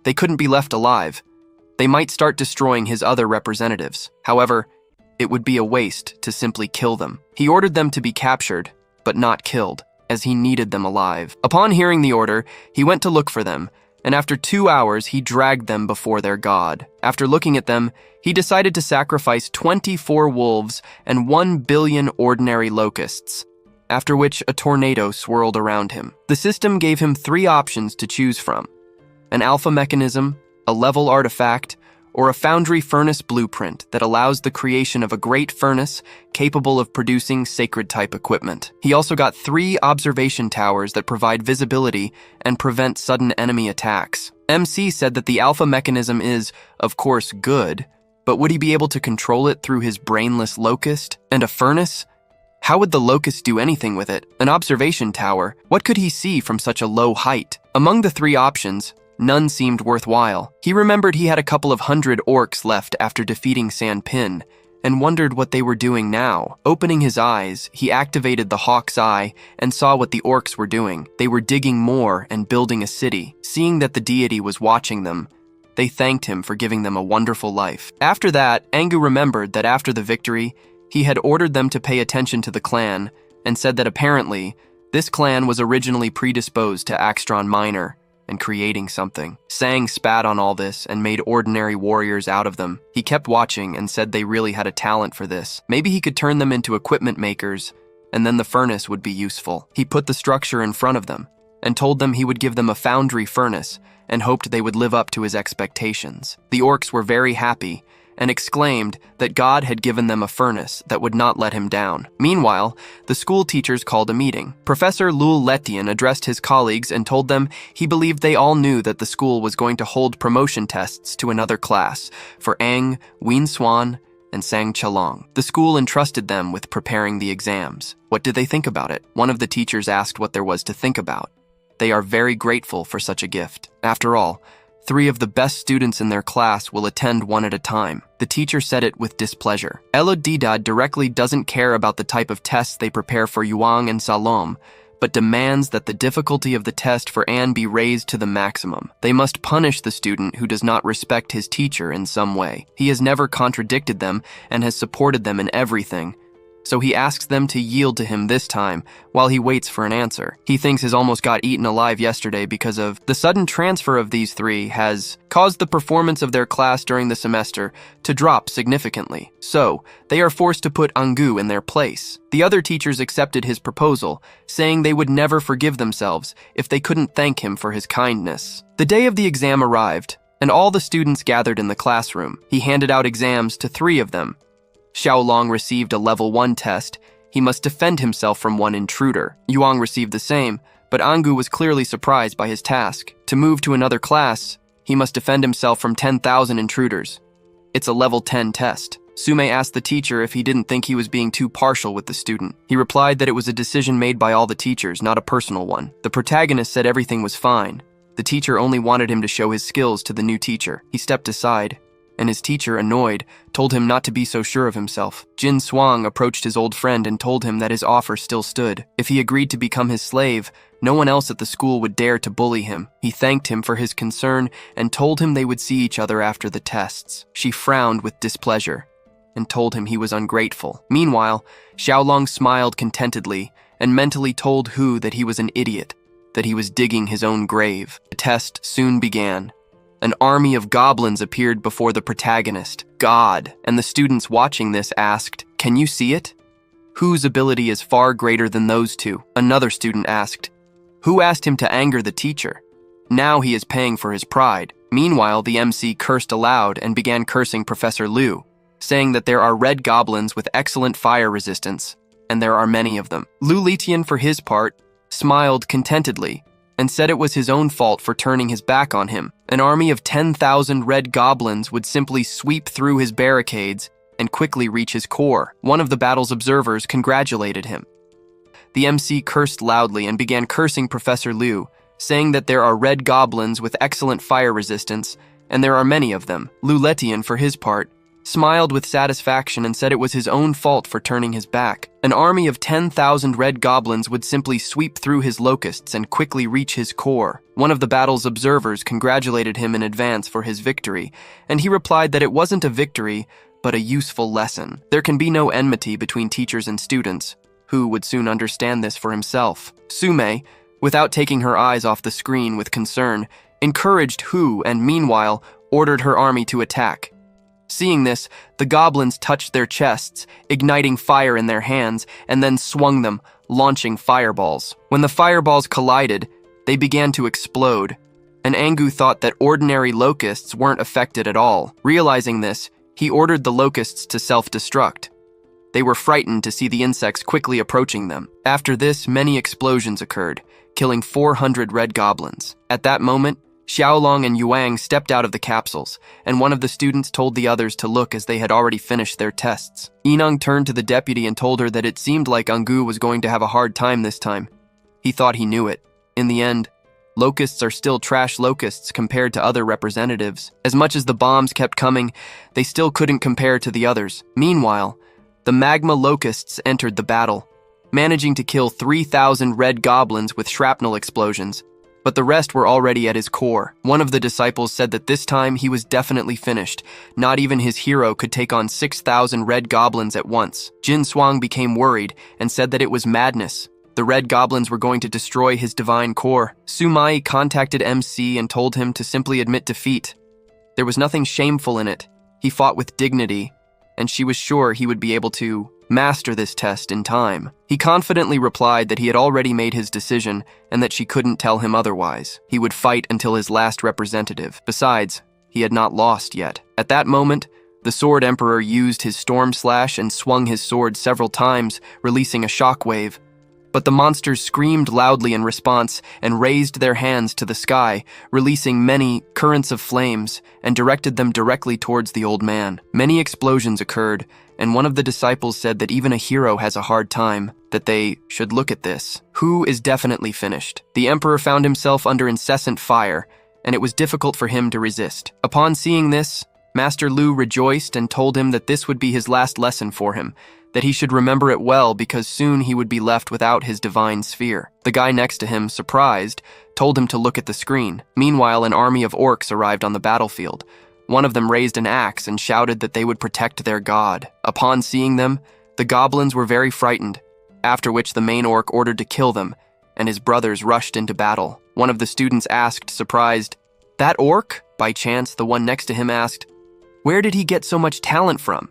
They couldn't be left alive. They might start destroying his other representatives. However, it would be a waste to simply kill them. He ordered them to be captured, but not killed, as he needed them alive. Upon hearing the order, he went to look for them, and after 2 hours, he dragged them before their god. After looking at them, he decided to sacrifice 24 wolves and 1 billion ordinary locusts, after which a tornado swirled around him. The system gave him 3 options to choose from: an alpha mechanism, a level artifact, or a foundry furnace blueprint that allows the creation of a great furnace capable of producing sacred-type equipment. He also got 3 observation towers that provide visibility and prevent sudden enemy attacks. MC said that the alpha mechanism is, of course, good, but would he be able to control it through his brainless locust? And a furnace? How would the locust do anything with it? An observation tower? What could he see from such a low height? Among the 3 options, none seemed worthwhile. He remembered he had a couple of 100 orcs left after defeating San Pin, and wondered what they were doing now. Opening his eyes, he activated the Hawk's Eye and saw what the orcs were doing. They were digging more and building a city. Seeing that the deity was watching them, they thanked him for giving them a wonderful life. After that, Angu remembered that after the victory, he had ordered them to pay attention to the clan, and said that apparently, this clan was originally predisposed to Axtron Minor and creating something. Sang spat on all this and made ordinary warriors out of them. He kept watching and said they really had a talent for this. Maybe he could turn them into equipment makers, and then the furnace would be useful. He put the structure in front of them and told them he would give them a foundry furnace and hoped they would live up to his expectations. The orcs were very happy and exclaimed that God had given them a furnace that would not let him down. Meanwhile, the school teachers called a meeting. Professor Lul Letian addressed his colleagues and told them he believed they all knew that the school was going to hold promotion tests to another class for Ang, Wien Swan, and Sang Chalong. The school entrusted them with preparing the exams. What did they think about it? One of the teachers asked what there was to think about. They are very grateful for such a gift. After all, 3 of the best students in their class will attend one at a time. The teacher said it with displeasure. Elodidad directly doesn't care about the type of tests they prepare for Yuang and Salom, but demands that the difficulty of the test for Anne be raised to the maximum. They must punish the student who does not respect his teacher in some way. He has never contradicted them and has supported them in everything, so he asks them to yield to him this time while he waits for an answer. He thinks his almost got eaten alive yesterday because of the sudden transfer of these 3 has caused the performance of their class during the semester to drop significantly. So, they are forced to put Angu in their place. The other teachers accepted his proposal, saying they would never forgive themselves if they couldn't thank him for his kindness. The day of the exam arrived, and all the students gathered in the classroom. He handed out exams to 3 of them. Xiaolong received a level 1 test. He must defend himself from one intruder. Yuang received the same, but Angu was clearly surprised by his task. To move to another class, he must defend himself from 10,000 intruders. It's a level 10 test. Sume asked the teacher if he didn't think he was being too partial with the student. He replied that it was a decision made by all the teachers, not a personal one. The protagonist said everything was fine. The teacher only wanted him to show his skills to the new teacher. He stepped aside, and his teacher, annoyed, told him not to be so sure of himself. Jin Swang approached his old friend and told him that his offer still stood. If he agreed to become his slave, no one else at the school would dare to bully him. He thanked him for his concern and told him they would see each other after the tests. She frowned with displeasure and told him he was ungrateful. Meanwhile, Xiaolong smiled contentedly and mentally told Hu that he was an idiot, that he was digging his own grave. The test soon began. An army of goblins appeared before the protagonist, God, and the students watching this asked, "Can you see it?" Hu's ability is far greater than those two. Another student asked, "Who asked him to anger the teacher? Now he is paying for his pride." Meanwhile, the MC cursed aloud and began cursing Professor Liu, saying that there are red goblins with excellent fire resistance, and there are many of them. Lu Litian, for his part, smiled contentedly and said it was his own fault for turning his back on him. An army of 10,000 red goblins would simply sweep through his barricades and quickly reach his core. One of the battle's observers congratulated him. The MC cursed loudly and began cursing Professor Liu, saying that there are red goblins with excellent fire resistance, and there are many of them. Lu Letian, for his part, smiled with satisfaction and said it was his own fault for turning his back. An army of 10,000 red goblins would simply sweep through his locusts and quickly reach his core. One of the battle's observers congratulated him in advance for his victory, and he replied that it wasn't a victory, but a useful lesson. There can be no enmity between teachers and students. Hu would soon understand this for himself. Sume, without taking her eyes off the screen with concern, encouraged Hu and meanwhile ordered her army to attack. Seeing this, the goblins touched their chests, igniting fire in their hands, and then swung them, launching fireballs. When the fireballs collided, they began to explode, and Angu thought that ordinary locusts weren't affected at all. Realizing this, he ordered the locusts to self-destruct. They were frightened to see the insects quickly approaching them. After this, many explosions occurred, killing 400 red goblins. At that moment, Xiaolong and Yuang stepped out of the capsules, and one of the students told the others to look as they had already finished their tests. Inung turned to the deputy and told her that it seemed like Angu was going to have a hard time this time. He thought he knew it. In the end, locusts are still trash locusts compared to other representatives. As much as the bombs kept coming, they still couldn't compare to the others. Meanwhile, the magma locusts entered the battle, managing to kill 3,000 red goblins with shrapnel explosions, but the rest were already at his core. One of the disciples said that this time he was definitely finished. Not even his hero could take on 6,000 red goblins at once. Jin Swang became worried and said that it was madness. The red goblins were going to destroy his divine core. Sumai contacted MC and told him to simply admit defeat. There was nothing shameful in it. He fought with dignity, and she was sure he would be able to master this test in time. He confidently replied that he had already made his decision and that she couldn't tell him otherwise. He would fight until his last representative. Besides, he had not lost yet. At that moment, the Sword Emperor used his Storm Slash and swung his sword several times, releasing a shockwave. But the monsters screamed loudly in response and raised their hands to the sky, releasing many currents of flames and directed them directly towards the old man. Many explosions occurred, and one of the disciples said that even a hero has a hard time, that they should look at this. Hu is definitely finished. The emperor found himself under incessant fire, and it was difficult for him to resist. Upon seeing this, Master Lu rejoiced and told him that this would be his last lesson for him, that he should remember it well because soon he would be left without his divine sphere. The guy next to him, surprised, told him to look at the screen. Meanwhile, an army of orcs arrived on the battlefield. One of them raised an axe and shouted that they would protect their god. Upon seeing them, the goblins were very frightened, after which the main orc ordered to kill them, and his brothers rushed into battle. One of the students asked, surprised, "That orc?" By chance, the one next to him asked, "Where did he get so much talent from?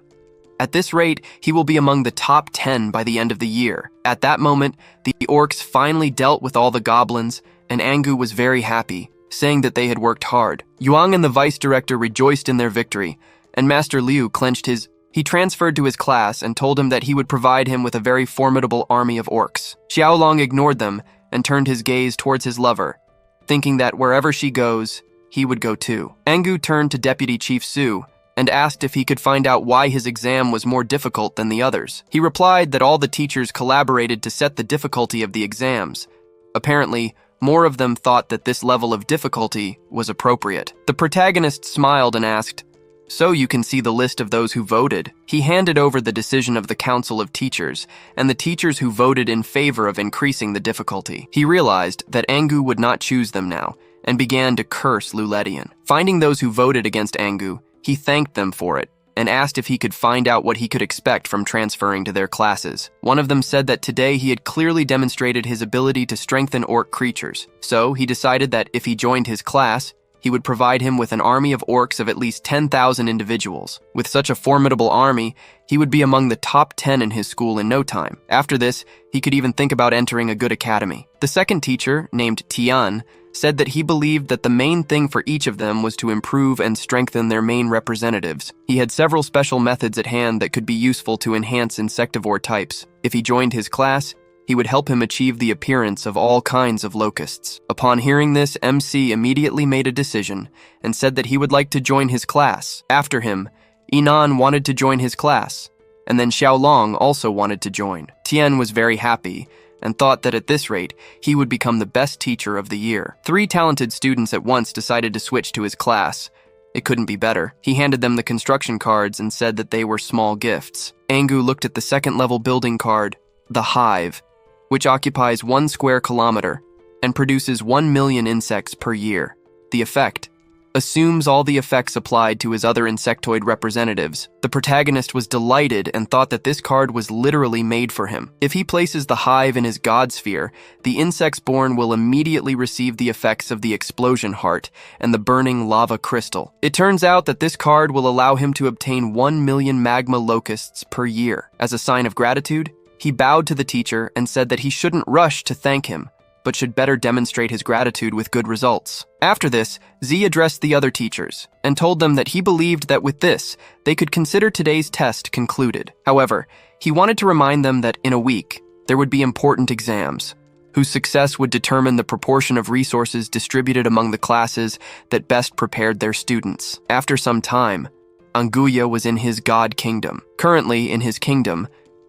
At this rate, he will be among the top 10 by the end of the year." At that moment, the orcs finally dealt with all the goblins, and Angu was very happy, saying that they had worked hard. Yuang and the vice director rejoiced in their victory, and Master Liu clenched his... He transferred to his class and told him that he would provide him with a very formidable army of orcs. Xiaolong ignored them and turned his gaze towards his lover, thinking that wherever she goes, he would go too. Angu turned to Deputy Chief Su and asked if he could find out why his exam was more difficult than the others. He replied that all the teachers collaborated to set the difficulty of the exams. Apparently, more of them thought that this level of difficulty was appropriate. The protagonist smiled and asked, "So you can see the list of those who voted." He handed over the decision of the Council of Teachers and the teachers who voted in favor of increasing the difficulty. He realized that Angu would not choose them now and began to curse Luletian. Finding those who voted against Angu, he thanked them for it and asked if he could find out what he could expect from transferring to their classes. One of them said that today he had clearly demonstrated his ability to strengthen orc creatures, so he decided that if he joined his class, he would provide him with an army of orcs of at least 10,000 individuals. With such a formidable army, he would be among the top 10 in his school in no time. After this, he could even think about entering a good academy. The second teacher, named Tian, said that he believed that the main thing for each of them was to improve and strengthen their main representatives. He had several special methods at hand that could be useful to enhance insectivore types. If he joined his class, he would help him achieve the appearance of all kinds of locusts. Upon hearing this, MC immediately made a decision and said that he would like to join his class. After him, Inan wanted to join his class, and then Xiaolong also wanted to join. Tian was very happy and thought that at this rate, he would become the best teacher of the year. 3 talented students at once decided to switch to his class. It couldn't be better. He handed them the construction cards and said that they were small gifts. Angu looked at the second-level building card, the Hive, which occupies 1 square kilometer and produces 1 million insects per year. The effect assumes all the effects applied to his other insectoid representatives. The protagonist was delighted and thought that this card was literally made for him. If he places the Hive in his god sphere, the insects born will immediately receive the effects of the explosion heart and the burning lava crystal. It turns out that this card will allow him to obtain 1 million magma locusts per year. As a sign of gratitude, he bowed to the teacher and said that he shouldn't rush to thank him, but should better demonstrate his gratitude with good results. After this, Z addressed the other teachers and told them that he believed that with this, they could consider today's test concluded. However, he wanted to remind them that in a week, there would be important exams, whose success would determine the proportion of resources distributed among the classes that best prepared their students. After some time, Anguya was in his god kingdom. Currently, in his kingdom,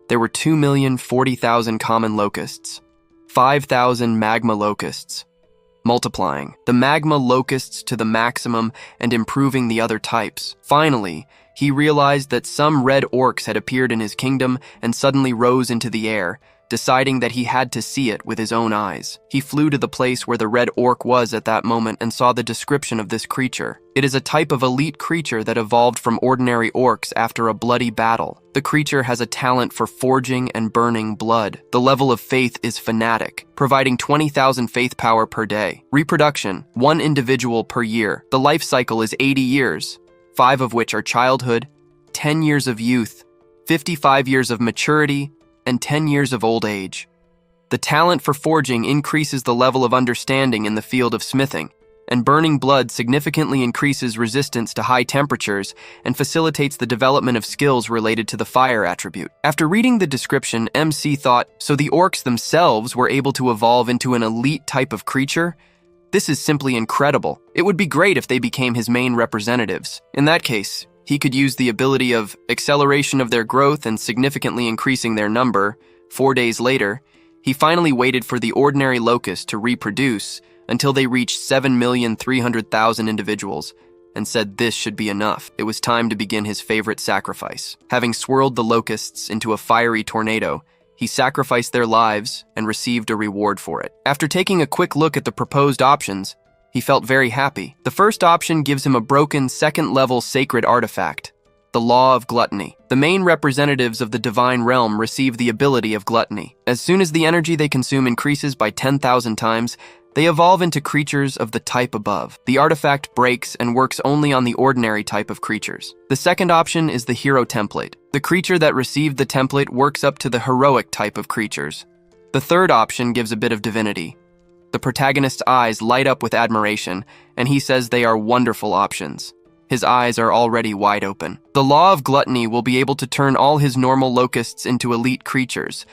there were 2,040,000 common locusts, 5,000 magma locusts, multiplying the magma locusts to the maximum and improving the other types. Finally, he realized that some red orcs had appeared in his kingdom and suddenly rose into the air, deciding that he had to see it with his own eyes. He flew to the place where the red orc was at that moment and saw the description of this creature. It is a type of elite creature that evolved from ordinary orcs after a bloody battle. The creature has a talent for forging and burning blood. The level of faith is fanatic, providing 20,000 faith power per day. Reproduction, 1 individual per year. The life cycle is 80 years, 5 of which are childhood, 10 years of youth, 55 years of maturity, and 10 years of old age. The talent for forging increases the level of understanding in the field of smithing, and burning blood significantly increases resistance to high temperatures and facilitates the development of skills related to the fire attribute. After reading the description, MC thought, so the orcs themselves were able to evolve into an elite type of creature? This is simply incredible. It would be great if they became his main representatives. In that case, he could use the ability of acceleration of their growth and significantly increasing their number. 4 days later, he finally waited for the ordinary locust to reproduce until they reached 7,300,000 individuals and said this should be enough. It was time to begin his favorite sacrifice. Having swirled the locusts into a fiery tornado, he sacrificed their lives and received a reward for it. After taking a quick look at the proposed options, he felt very happy. The first option gives him a broken second-level sacred artifact, the Law of Gluttony. The main representatives of the divine realm receive the ability of gluttony. As soon as the energy they consume increases by 10,000 times, they evolve into creatures of the type above. The artifact breaks and works only on the ordinary type of creatures. The second option is the hero template. The creature that received the template works up to the heroic type of creatures. The third option gives a bit of divinity. The protagonist's eyes light up with admiration, and he says they are wonderful options. His eyes are already wide open. The Law of Gluttony will be able to turn all his normal locusts into elite creatures.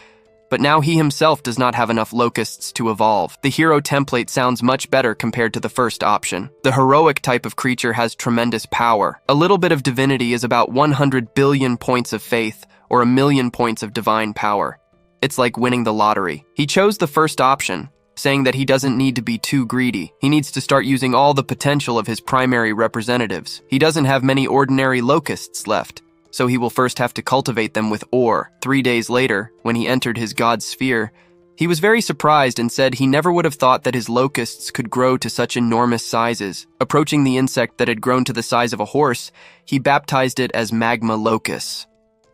but now he himself does not have enough locusts to evolve. The hero template sounds much better compared to the first option. The heroic type of creature has tremendous power. A little bit of divinity is about 100 billion points of faith, or 1,000,000 points of divine power. It's like winning the lottery. He chose the first option, saying that he doesn't need to be too greedy. He needs to start using all the potential of his primary representatives. He doesn't have many ordinary locusts left, so he will first have to cultivate them with ore. 3 days later, when he entered his god sphere, he was very surprised and said he never would have thought that his locusts could grow to such enormous sizes. Approaching the insect that had grown to the size of a horse, he baptized it as Magma Locus.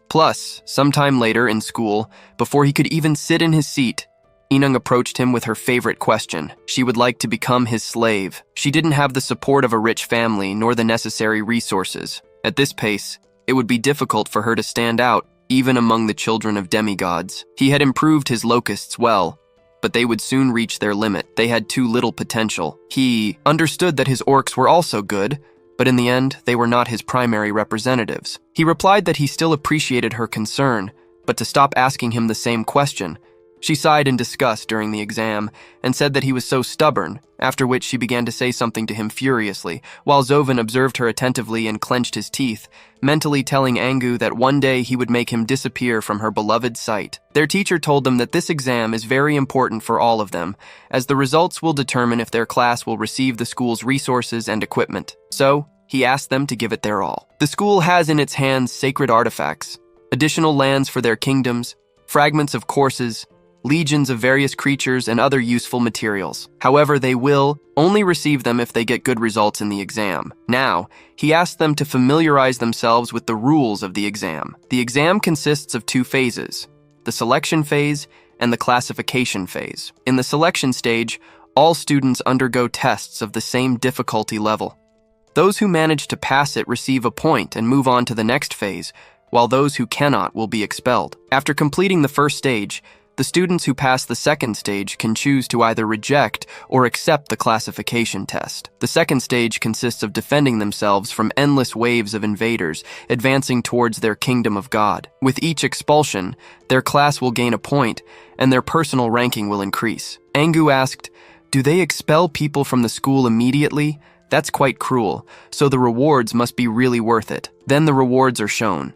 Plus, sometime later in school, before he could even sit in his seat, Inung approached him with her favorite question. She would like to become his slave. She didn't have the support of a rich family nor the necessary resources. At this pace, it would be difficult for her to stand out, even among the children of demigods. He had improved his locusts well, but they would soon reach their limit. They had too little potential. He understood that his orcs were also good, but in the end, they were not his primary representatives. He replied that he still appreciated her concern, but to stop asking him the same question. She sighed in disgust during the exam and said that he was so stubborn, after which she began to say something to him furiously, while Zovan observed her attentively and clenched his teeth, mentally telling Angu that one day he would make him disappear from her beloved sight. Their teacher told them that this exam is very important for all of them, as the results will determine if their class will receive the school's resources and equipment. So, he asked them to give it their all. The school has in its hands sacred artifacts, additional lands for their kingdoms, fragments of courses, legions of various creatures, and other useful materials. However, they will only receive them if they get good results in the exam. Now, he asked them to familiarize themselves with the rules of the exam. The exam consists of 2 phases, the selection phase and the classification phase. In the selection stage, all students undergo tests of the same difficulty level. Those who manage to pass it receive a point and move on to the next phase, while those who cannot will be expelled. After completing the first stage, the students who pass the second stage can choose to either reject or accept the classification test. The second stage consists of defending themselves from endless waves of invaders advancing towards their kingdom of God. With each expulsion, their class will gain a point and their personal ranking will increase. Angu asked, "Do they expel people from the school immediately? That's quite cruel, so the rewards must be really worth it." Then the rewards are shown.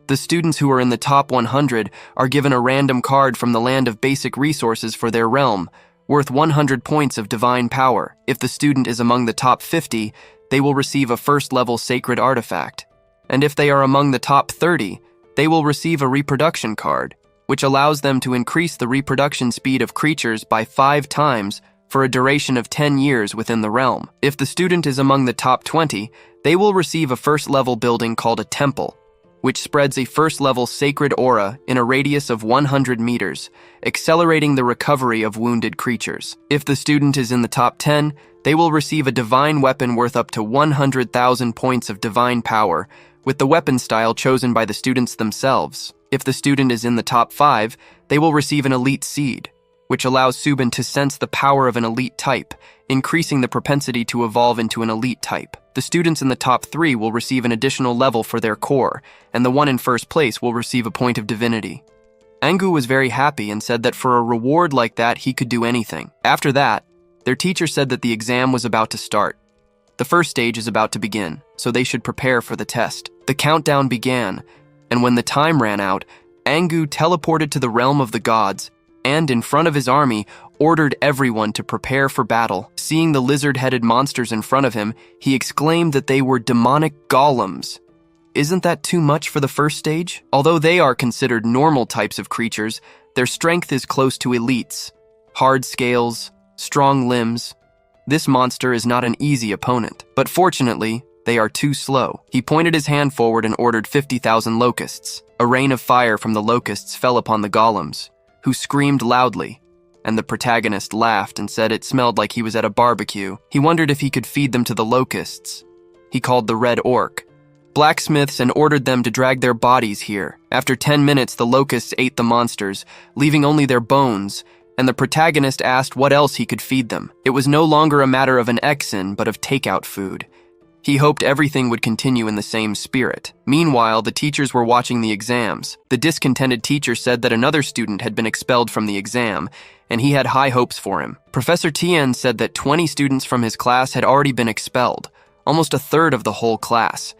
The students who are in the top 100 are given a random card from the land of basic resources for their realm, worth 100 points of divine power. If the student is among the top 50, they will receive a first-level sacred artifact. And if they are among the top 30, they will receive a reproduction card, which allows them to increase the reproduction speed of creatures by 5 times for a duration of 10 years within the realm. If the student is among the top 20, they will receive a first-level building called a temple, which spreads a first-level sacred aura in a radius of 100 meters, accelerating the recovery of wounded creatures. If the student is in the top 10, they will receive a divine weapon worth up to 100,000 points of divine power, with the weapon style chosen by the students themselves. If the student is in the top 5, they will receive an elite seed, which allows Subin to sense the power of an elite type, increasing the propensity to evolve into an elite type. The students in the top 3 will receive an additional level for their core, and the one in first place will receive a point of divinity. Angu was very happy and said that for a reward like that, he could do anything. After that, their teacher said that the exam was about to start. The first stage is about to begin, so they should prepare for the test. The countdown began, and when the time ran out, Angu teleported to the realm of the gods, and in front of his army, ordered everyone to prepare for battle. Seeing the lizard-headed monsters in front of him, he exclaimed that they were demonic golems. Isn't that too much for the first stage? Although they are considered normal types of creatures, their strength is close to elites. Hard scales, strong limbs. This monster is not an easy opponent, but fortunately, they are too slow. He pointed his hand forward and ordered 50,000 locusts. A rain of fire from the locusts fell upon the golems, who screamed loudly, and the protagonist laughed and said it smelled like he was at a barbecue. He wondered if he could feed them to the locusts. He called the Red Orc blacksmiths and ordered them to drag their bodies here. After 10 minutes, the locusts ate the monsters, leaving only their bones, and the protagonist asked what else he could feed them. It was no longer a matter of an exin, but of takeout food. He hoped everything would continue in the same spirit. Meanwhile, the teachers were watching the exams. The discontented teacher said that another student had been expelled from the exam, and he had high hopes for him. Professor Tian said that 20 students from his class had already been expelled, almost a third of the whole class.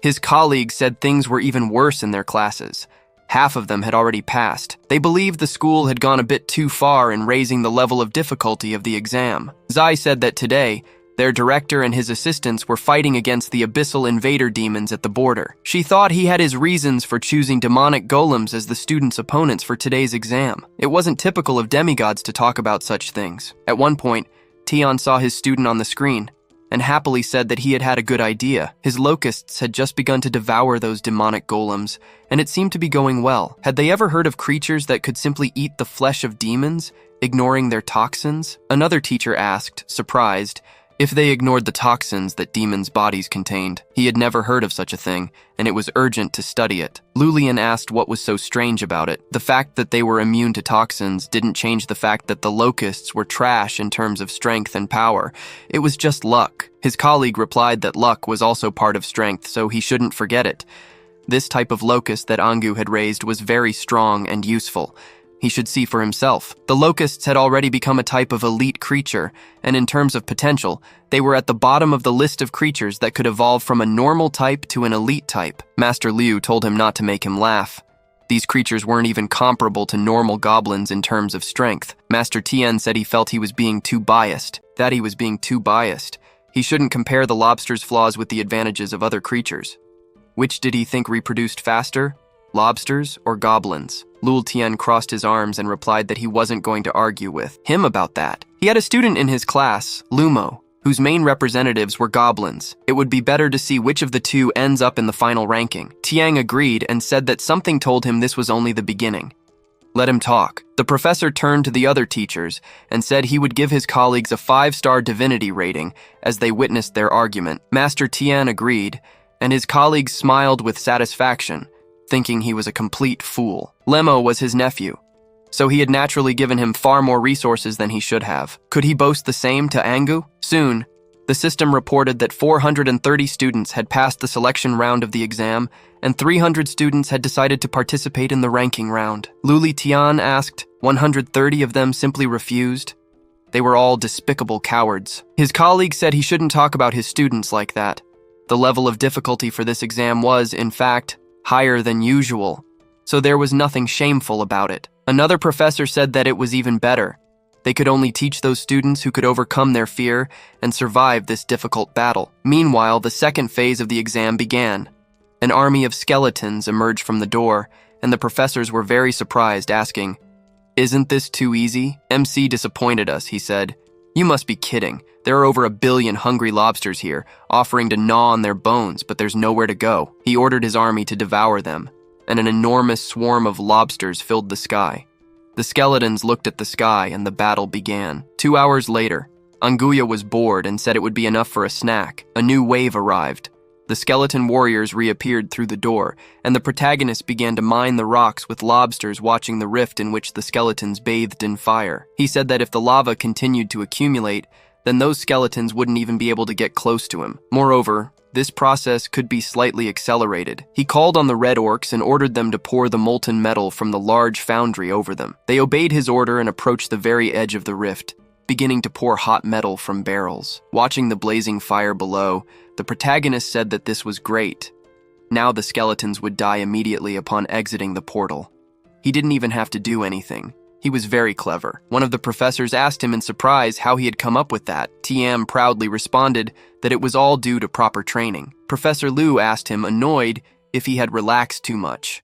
His colleagues said things were even worse in their classes. Half of them had already passed. They believed the school had gone a bit too far in raising the level of difficulty of the exam. Zai said that today, their director and his assistants were fighting against the abyssal invader demons at the border. She thought he had his reasons for choosing demonic golems as the students' opponents for today's exam. It wasn't typical of demigods to talk about such things. At one point, Tian saw his student on the screen and happily said that he had had a good idea. His locusts had just begun to devour those demonic golems, and it seemed to be going well. Had they ever heard of creatures that could simply eat the flesh of demons, ignoring their toxins? Another teacher asked, surprised, if they ignored the toxins that demons' bodies contained. He had never heard of such a thing, and it was urgent to study it. Lulian asked what was so strange about it. The fact that they were immune to toxins didn't change the fact that the locusts were trash in terms of strength and power. It was just luck. His colleague replied that luck was also part of strength, so he shouldn't forget it. This type of locust that Angu had raised was very strong and useful. He should see for himself. The locusts had already become a type of elite creature, and in terms of potential, they were at the bottom of the list of creatures that could evolve from a normal type to an elite type. Master Liu told him not to make him laugh. These creatures weren't even comparable to normal goblins in terms of strength. Master Tian said he felt he was being too biased. He shouldn't compare the lobster's flaws with the advantages of other creatures. Which did he think reproduced faster? Lobsters or goblins? Lul Tian crossed his arms and replied that he wasn't going to argue with him about that. He had a student in his class, Lumo, whose main representatives were goblins. It would be better to see which of the two ends up in the final ranking. Tiang agreed and said that something told him this was only the beginning. Let him talk. The professor turned to the other teachers and said he would give his colleagues a 5-star divinity rating as they witnessed their argument. Master Tian agreed, and his colleagues smiled with satisfaction, thinking he was a complete fool. Lemo was his nephew, so he had naturally given him far more resources than he should have. Could he boast the same to Angu? Soon, the system reported that 430 students had passed the selection round of the exam, and 300 students had decided to participate in the ranking round. Luli Tian asked, 130 of them simply refused. They were all despicable cowards. His colleague said he shouldn't talk about his students like that. The level of difficulty for this exam was, in fact, higher than usual, so there was nothing shameful about it. Another professor said that it was even better. They could only teach those students who could overcome their fear and survive this difficult battle. Meanwhile, the second phase of the exam began. An army of skeletons emerged from the door, and the professors were very surprised, asking, "Isn't this too easy?" MC disappointed us, he said. "You must be kidding. There are over 1 billion hungry lobsters here, offering to gnaw on their bones, but there's nowhere to go." He ordered his army to devour them, and an enormous swarm of lobsters filled the sky. The skeletons looked at the sky, and the battle began. 2 hours later, Anguya was bored and said it would be enough for a snack. A new wave arrived. The skeleton warriors reappeared through the door, and the protagonists began to mine the rocks with lobsters watching the rift in which the skeletons bathed in fire. He said that if the lava continued to accumulate, then those skeletons wouldn't even be able to get close to him. Moreover, this process could be slightly accelerated. He called on the red orcs and ordered them to pour the molten metal from the large foundry over them. They obeyed his order and approached the very edge of the rift, beginning to pour hot metal from barrels. Watching the blazing fire below, the protagonist said that this was great. Now the skeletons would die immediately upon exiting the portal. He didn't even have to do anything. He was very clever. One of the professors asked him in surprise how he had come up with that. Tiam proudly responded that it was all due to proper training. Professor Liu asked him, annoyed, if he had relaxed too much.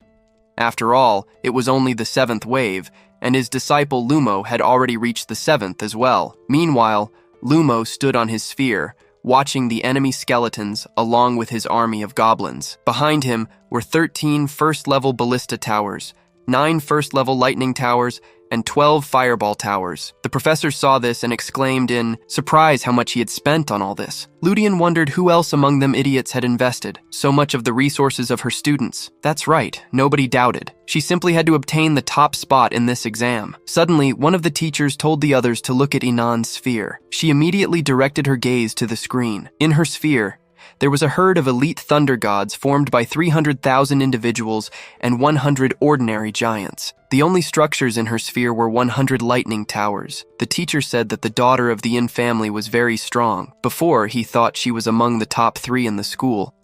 After all, it was only the 7th wave, and his disciple Lumo had already reached the 7th as well. Meanwhile, Lumo stood on his sphere, watching the enemy skeletons along with his army of goblins. Behind him were 13 first-level ballista towers, 9 first-level lightning towers, and 12 fireball towers. The professor saw this and exclaimed in surprise how much he had spent on all this. Ludian wondered who else among them idiots had invested so much of the resources of her students. That's right, nobody doubted. She simply had to obtain the top spot in this exam. Suddenly, one of the teachers told the others to look at Inan's sphere. She immediately directed her gaze to the screen. In her sphere, there was a herd of elite thunder gods formed by 300,000 individuals and 100 ordinary giants. The only structures in her sphere were 100 lightning towers. The teacher said that the daughter of the In family was very strong. Before, he thought she was among the top 3 in the school,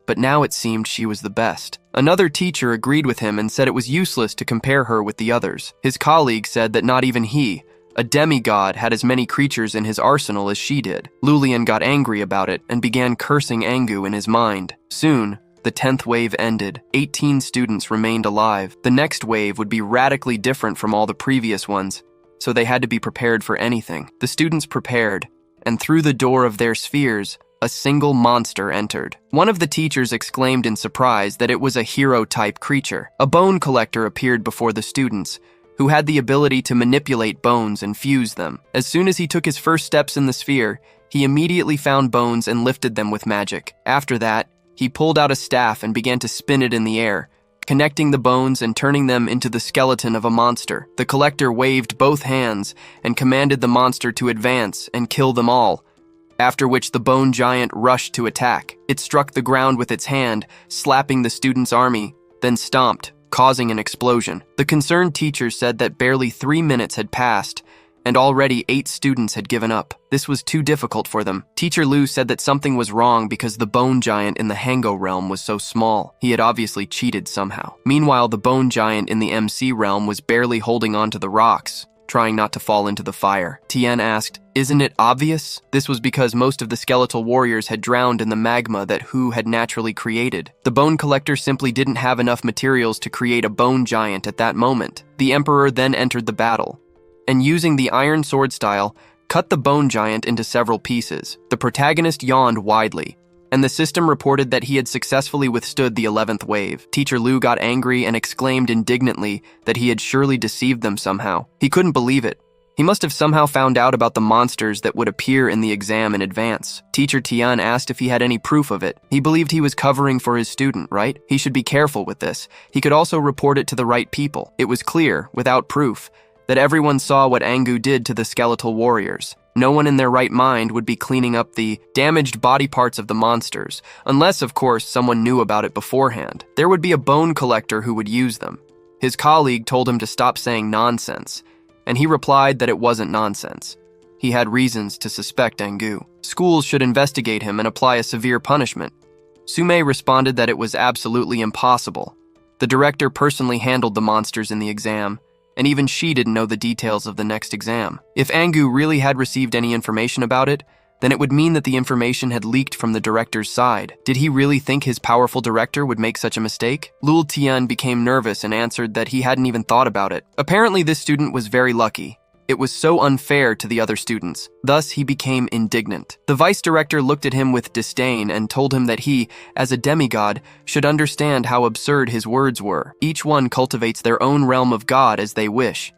but now it seemed she was the best. Another teacher agreed with him and said it was useless to compare her with the others. His colleague said that not even he, a demigod, had as many creatures in his arsenal as she did. Lulian got angry about it and began cursing Angu in his mind. Soon, the 10th wave ended. 18 students remained alive. The next wave would be radically different from all the previous ones, so they had to be prepared for anything. The students prepared, and through the door of their spheres, a single monster entered. One of the teachers exclaimed in surprise that it was a hero-type creature. A bone collector appeared before the students, who had the ability to manipulate bones and fuse them. As soon as he took his first steps in the sphere, he immediately found bones and lifted them with magic. After that, he pulled out a staff and began to spin it in the air, connecting the bones and turning them into the skeleton of a monster. The collector waved both hands and commanded the monster to advance and kill them all, after which the bone giant rushed to attack. It struck the ground with its hand, slapping the students' army, then stomped, causing an explosion. The concerned teacher said that barely 3 minutes had passed, and already 8 students had given up. This was too difficult for them. Teacher Lu said that something was wrong because the bone giant in the Hango realm was so small. He had obviously cheated somehow. Meanwhile, the bone giant in the MC realm was barely holding on to the rocks, trying not to fall into the fire. Tien asked, "Isn't it obvious?" This was because most of the skeletal warriors had drowned in the magma that Hu had naturally created. The bone collector simply didn't have enough materials to create a bone giant at that moment. The emperor then entered the battle, and using the iron sword style, cut the bone giant into several pieces. The protagonist yawned widely, and the system reported that he had successfully withstood the 11th wave. Teacher Lu got angry and exclaimed indignantly that he had surely deceived them somehow. He couldn't believe it. He must have somehow found out about the monsters that would appear in the exam in advance. Teacher Tian asked if he had any proof of it. He believed he was covering for his student, right? He should be careful with this. He could also report it to the right people. It was clear, without proof, that everyone saw what Angu did to the skeletal warriors. No one in their right mind would be cleaning up the damaged body parts of the monsters, unless, of course, someone knew about it beforehand. There would be a bone collector who would use them. His colleague told him to stop saying nonsense, and he replied that it wasn't nonsense. He had reasons to suspect Angu. Schools should investigate him and apply a severe punishment. Sume responded that it was absolutely impossible. The director personally handled the monsters in the exam, and even she didn't know the details of the next exam. If Angu really had received any information about it, then it would mean that the information had leaked from the director's side. Did he really think his powerful director would make such a mistake? Lul Tian became nervous and answered that he hadn't even thought about it. Apparently, this student was very lucky. It was so unfair to the other students. Thus, he became indignant. The vice director looked at him with disdain and told him that he, as a demigod, should understand how absurd his words were. Each one cultivates their own realm of God as they wish.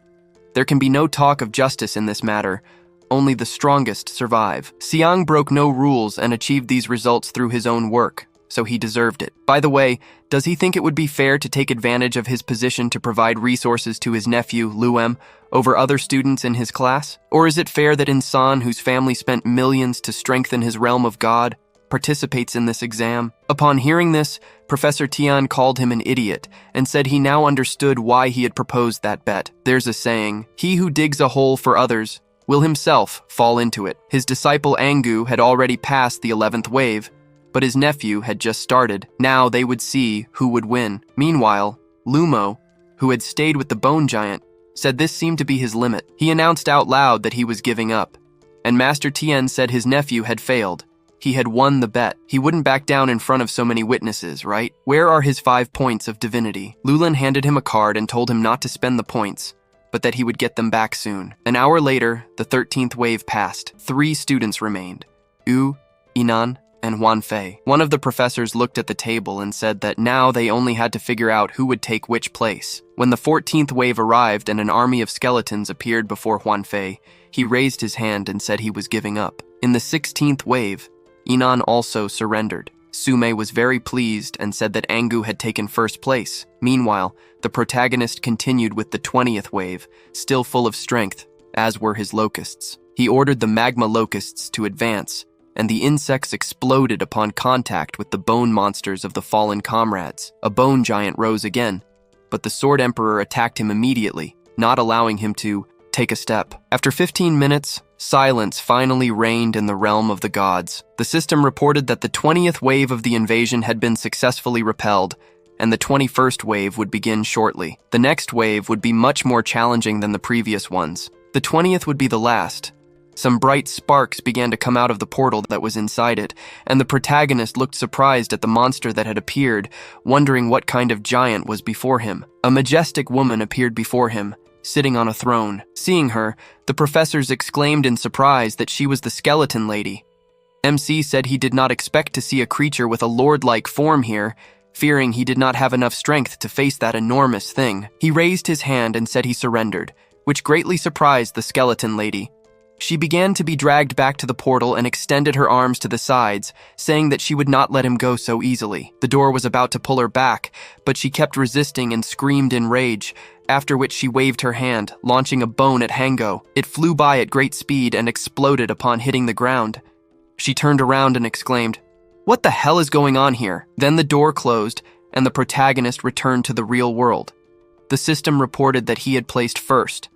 There can be no talk of justice in this matter. Only the strongest survive. Xiang broke no rules and achieved these results through his own work, so he deserved it. By the way, does he think it would be fair to take advantage of his position to provide resources to his nephew, Luem, over other students in his class? Or is it fair that Insan, whose family spent millions to strengthen his realm of God, participates in this exam? Upon hearing this, Professor Tian called him an idiot and said he now understood why he had proposed that bet. There's a saying, "He who digs a hole for others will himself fall into it." His disciple Angu had already passed the 11th wave, but his nephew had just started. Now they would see who would win. Meanwhile, Lumo, who had stayed with the bone giant, said this seemed to be his limit. He announced out loud that he was giving up, and Master Tien said his nephew had failed. He had won the bet. He wouldn't back down in front of so many witnesses, right? Where are his 5 points of divinity? Lulin handed him a card and told him not to spend the points, but that he would get them back soon. An hour later, the 13th wave passed. 3 students remained: Yu, Inan, and Huan Fei. One of the professors looked at the table and said that now they only had to figure out who would take which place. When the 14th wave arrived and an army of skeletons appeared before Huan Fei, he raised his hand and said he was giving up. In the 16th wave, Inan also surrendered. Sume was very pleased and said that Angu had taken first place. Meanwhile, the protagonist continued with the 20th wave, still full of strength, as were his locusts. He ordered the magma locusts to advance, and the insects exploded upon contact with the bone monsters of the fallen comrades. A bone giant rose again, but the Sword Emperor attacked him immediately, not allowing him to take a step. After 15 minutes, silence finally reigned in the realm of the gods. The system reported that the 20th wave of the invasion had been successfully repelled, and the 21st wave would begin shortly. The next wave would be much more challenging than the previous ones. The 20th would be the last. Some bright sparks began to come out of the portal that was inside it, and the protagonist looked surprised at the monster that had appeared, wondering what kind of giant was before him. A majestic woman appeared before him, sitting on a throne. Seeing her, the professors exclaimed in surprise that she was the skeleton lady. MC said he did not expect to see a creature with a lord-like form here, fearing he did not have enough strength to face that enormous thing. He raised his hand and said he surrendered, which greatly surprised the skeleton lady. She began to be dragged back to the portal and extended her arms to the sides, saying that she would not let him go so easily. The door was about to pull her back, but she kept resisting and screamed in rage, after which she waved her hand, launching a bone at Hango. It flew by at great speed and exploded upon hitting the ground. She turned around and exclaimed, "What the hell is going on here?" Then the door closed, and the protagonist returned to the real world. The system reported that he had placed first.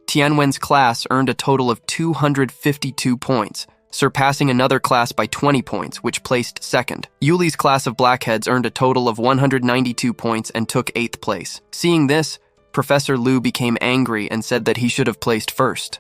Tianwen's class earned a total of 252 points, surpassing another class by 20 points, which placed second. Yuli's class of blackheads earned a total of 192 points and took 8th place. Seeing this, Professor Liu became angry and said that he should have placed first.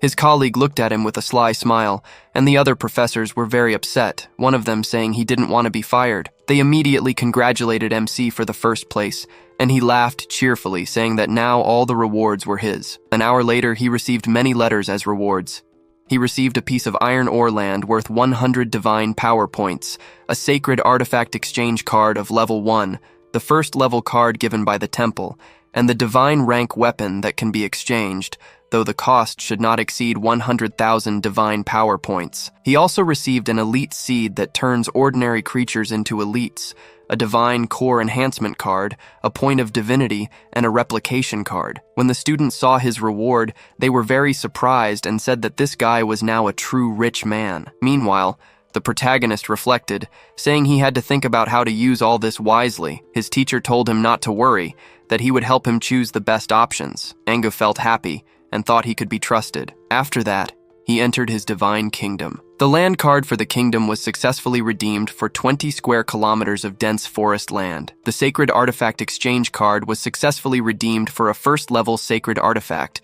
His colleague looked at him with a sly smile, and the other professors were very upset, one of them saying he didn't want to be fired. They immediately congratulated MC for the first place, and he laughed cheerfully, saying that now all the rewards were his. An hour later, he received many letters as rewards. He received a piece of iron ore land worth 100 divine power points, a sacred artifact exchange card of level 1, the first level card given by the temple, and the divine rank weapon that can be exchanged, though the cost should not exceed 100,000 divine power points. He also received an elite seed that turns ordinary creatures into elites, a divine core enhancement card, a point of divinity, and a replication card. When the students saw his reward, they were very surprised and said that this guy was now a true rich man. Meanwhile, the protagonist reflected, saying he had to think about how to use all this wisely. His teacher told him not to worry, that he would help him choose the best options. Anga felt happy and thought he could be trusted. After that, he entered his divine kingdom. The land card for the kingdom was successfully redeemed for 20 square kilometers of dense forest land. The sacred artifact exchange card was successfully redeemed for a first-level sacred artifact,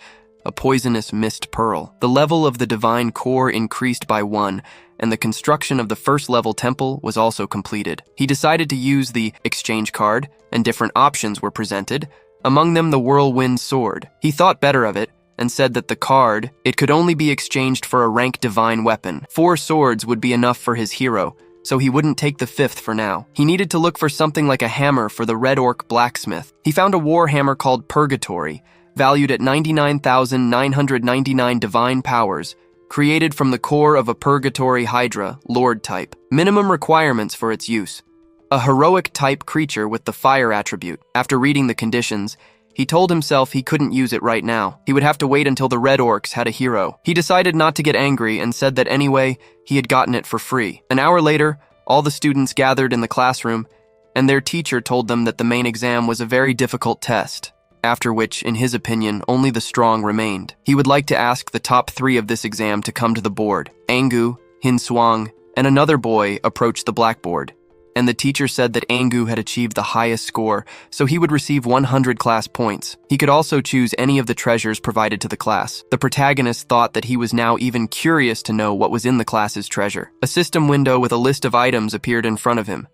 a poisonous mist pearl. The level of the divine core increased by 1, and the construction of the first-level temple was also completed. He decided to use the exchange card, and different options were presented, among them the whirlwind sword. He thought better of it, and said that the card, it could only be exchanged for a rank divine weapon. 4 swords would be enough for his hero, so he wouldn't take the 5th for now. He needed to look for something like a hammer for the Red Orc blacksmith. He found a war hammer called Purgatory, valued at 99,999 divine powers, created from the core of a Purgatory Hydra, Lord type. Minimum requirements for its use: a heroic type creature with the fire attribute. After reading the conditions, he told himself he couldn't use it right now. He would have to wait until the Red Orcs had a hero. He decided not to get angry and said that anyway, he had gotten it for free. An hour later, all the students gathered in the classroom, and their teacher told them that the main exam was a very difficult test, after which, in his opinion, only the strong remained. He would like to ask the top 3 of this exam to come to the board. Angu, Hinswang, and another boy approached the blackboard, and the teacher said that Angu had achieved the highest score, so he would receive 100 class points. He could also choose any of the treasures provided to the class. The protagonist thought that he was now even curious to know what was in the class's treasure. A system window with a list of items appeared in front of him: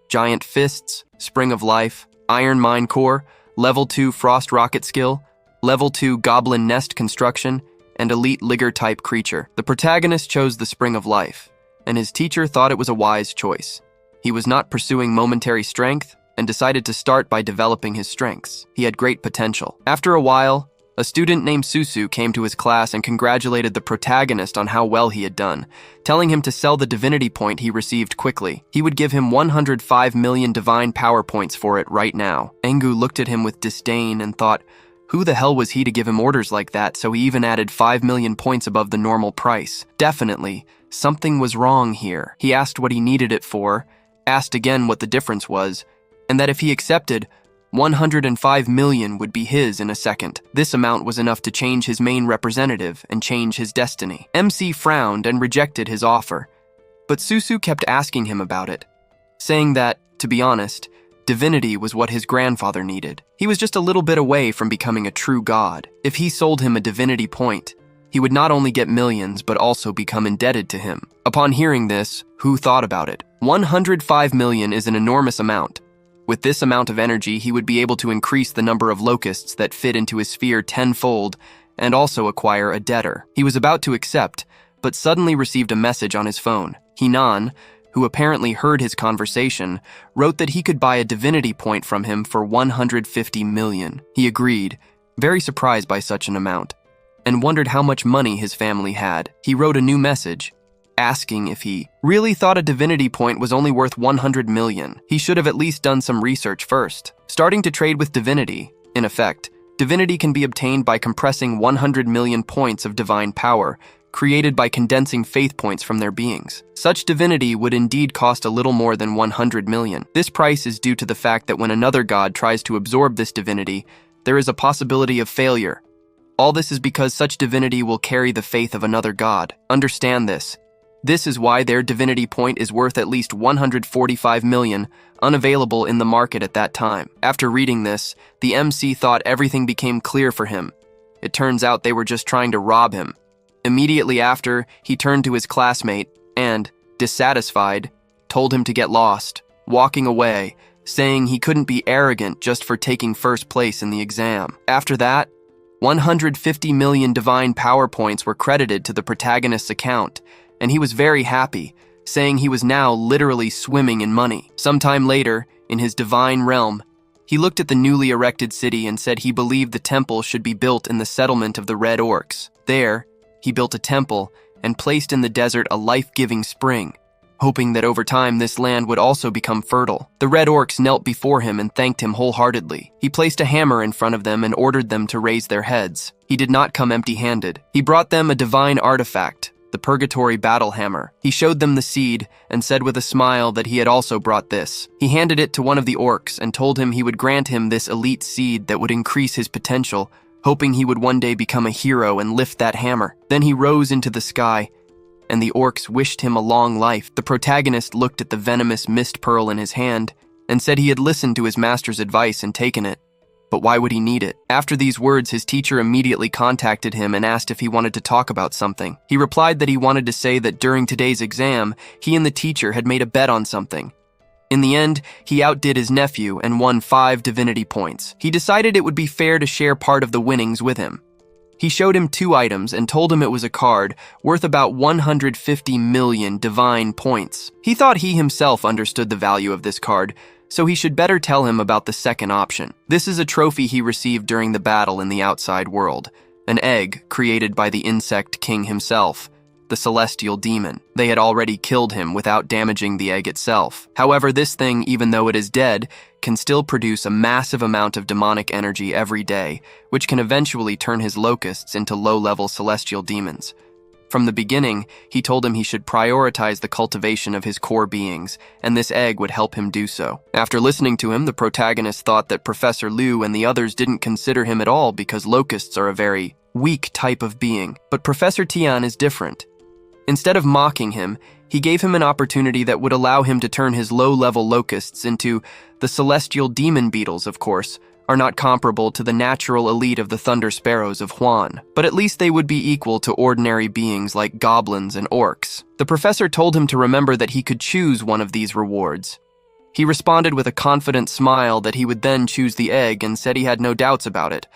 giant fists, spring of life, iron mine core, level 2 frost rocket skill, level 2 goblin nest construction, and elite ligger type creature. The protagonist chose the spring of life, and his teacher thought it was a wise choice. He was not pursuing momentary strength and decided to start by developing his strengths. He had great potential. After a while, a student named Susu came to his class and congratulated the protagonist on how well he had done, telling him to sell the divinity point he received quickly. He would give him 105 million divine power points for it right now. Engu looked at him with disdain and thought, Who the hell was he to give him orders like that, so he even added 5 million points above the normal price? Definitely, something was wrong here. He asked what he needed it for, asked again what the difference was, and that if he accepted, 105 million would be his in a second. This amount was enough to change his main representative and change his destiny. MC frowned and rejected his offer, but Susu kept asking him about it, saying that, to be honest, divinity was what his grandfather needed. He was just a little bit away from becoming a true god. If he sold him a divinity point, he would not only get millions but also become indebted to him. Upon hearing this, Hu thought about it. 105 million is an enormous amount. With this amount of energy, he would be able to increase the number of locusts that fit into his sphere tenfold and also acquire a debtor. He was about to accept, but suddenly received a message on his phone. Hinan, who apparently heard his conversation, wrote that he could buy a divinity point from him for 150 million. He agreed, very surprised by such an amount, and wondered how much money his family had. He wrote a new message, asking if he really thought a divinity point was only worth 100 million. He should have at least done some research first. Starting to trade with divinity, in effect, divinity can be obtained by compressing 100 million points of divine power, created by condensing faith points from their beings. Such divinity would indeed cost a little more than 100 million. This price is due to the fact that when another god tries to absorb this divinity, there is a possibility of failure. All this is because such divinity will carry the faith of another god. Understand this. This is why their divinity point is worth at least 145 million, unavailable in the market at that time. After reading this, the MC thought everything became clear for him. It turns out they were just trying to rob him. Immediately after, he turned to his classmate and, dissatisfied, told him to get lost, walking away, saying he couldn't be arrogant just for taking first place in the exam. After that, 150 million divine power points were credited to the protagonist's account, and he was very happy, saying he was now literally swimming in money. Sometime later, in his divine realm, he looked at the newly erected city and said he believed the temple should be built in the settlement of the Red Orcs. There, he built a temple and placed in the desert a life-giving spring, hoping that over time this land would also become fertile. The Red Orcs knelt before him and thanked him wholeheartedly. He placed a hammer in front of them and ordered them to raise their heads. He did not come empty-handed. He brought them a divine artifact, the Purgatory Battle Hammer. He showed them the seed and said with a smile that he had also brought this. He handed it to one of the orcs and told him he would grant him this elite seed that would increase his potential, hoping he would one day become a hero and lift that hammer. Then he rose into the sky, and the orcs wished him a long life. The protagonist looked at the venomous mist pearl in his hand and said he had listened to his master's advice and taken it. But why would he need it? After these words, his teacher immediately contacted him and asked if he wanted to talk about something. He replied that he wanted to say that during today's exam, he and the teacher had made a bet on something. In the end, he outdid his nephew and won 5 divinity points. He decided it would be fair to share part of the winnings with him. He showed him 2 items and told him it was a card worth about 150 million divine points. He thought he himself understood the value of this card, so he should better tell him about the second option. This is a trophy he received during the battle in the outside world, an egg created by the insect king himself, the celestial demon. They had already killed him without damaging the egg itself. However, this thing, even though it is dead, can still produce a massive amount of demonic energy every day, which can eventually turn his locusts into low-level celestial demons. From the beginning, he told him he should prioritize the cultivation of his core beings, and this egg would help him do so. After listening to him, the protagonist thought that Professor Liu and the others didn't consider him at all because locusts are a very weak type of being. But Professor Tian is different. Instead of mocking him, he gave him an opportunity that would allow him to turn his low-level locusts into the celestial demon beetles, of course, are not comparable to the natural elite of the thunder sparrows of Huan, but at least they would be equal to ordinary beings like goblins and orcs. The professor told him to remember that he could choose one of these rewards. He responded with a confident smile that he would then choose the egg and said he had no doubts about it.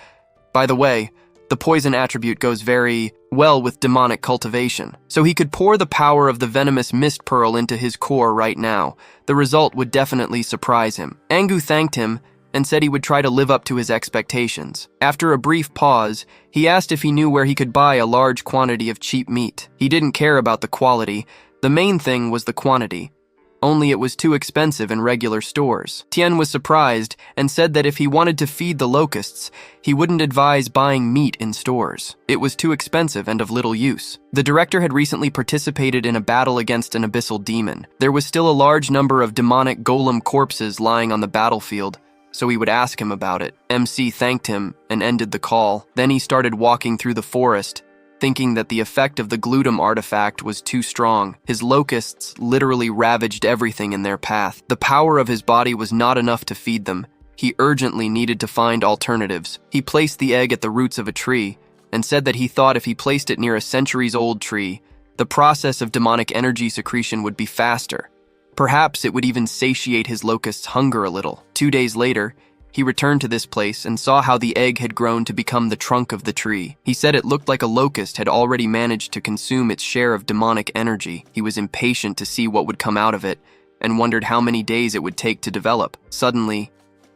By the way, the poison attribute goes very well with demonic cultivation, so he could pour the power of the venomous mist pearl into his core right now. The result would definitely surprise him. Angu thanked him and said he would try to live up to his expectations. After a brief pause, he asked if he knew where he could buy a large quantity of cheap meat. He didn't care about the quality. The main thing was the quantity. only it was too expensive in regular stores. Tian was surprised and said that if he wanted to feed the locusts, he wouldn't advise buying meat in stores. It was too expensive and of little use. The director had recently participated in a battle against an abyssal demon. There was still a large number of demonic golem corpses lying on the battlefield, so he would ask him about it. MC thanked him and ended the call. Then he started walking through the forest, thinking that the effect of the glutam artifact was too strong. His locusts literally ravaged everything in their path. The power of his body was not enough to feed them. He urgently needed to find alternatives. He placed the egg at the roots of a tree and said that he thought if he placed it near a centuries-old tree, the process of demonic energy secretion would be faster. Perhaps it would even satiate his locust's hunger a little. 2 days later, he returned to this place and saw how the egg had grown to become the trunk of the tree. He said it looked like a locust had already managed to consume its share of demonic energy. He was impatient to see what would come out of it and wondered how many days it would take to develop. Suddenly,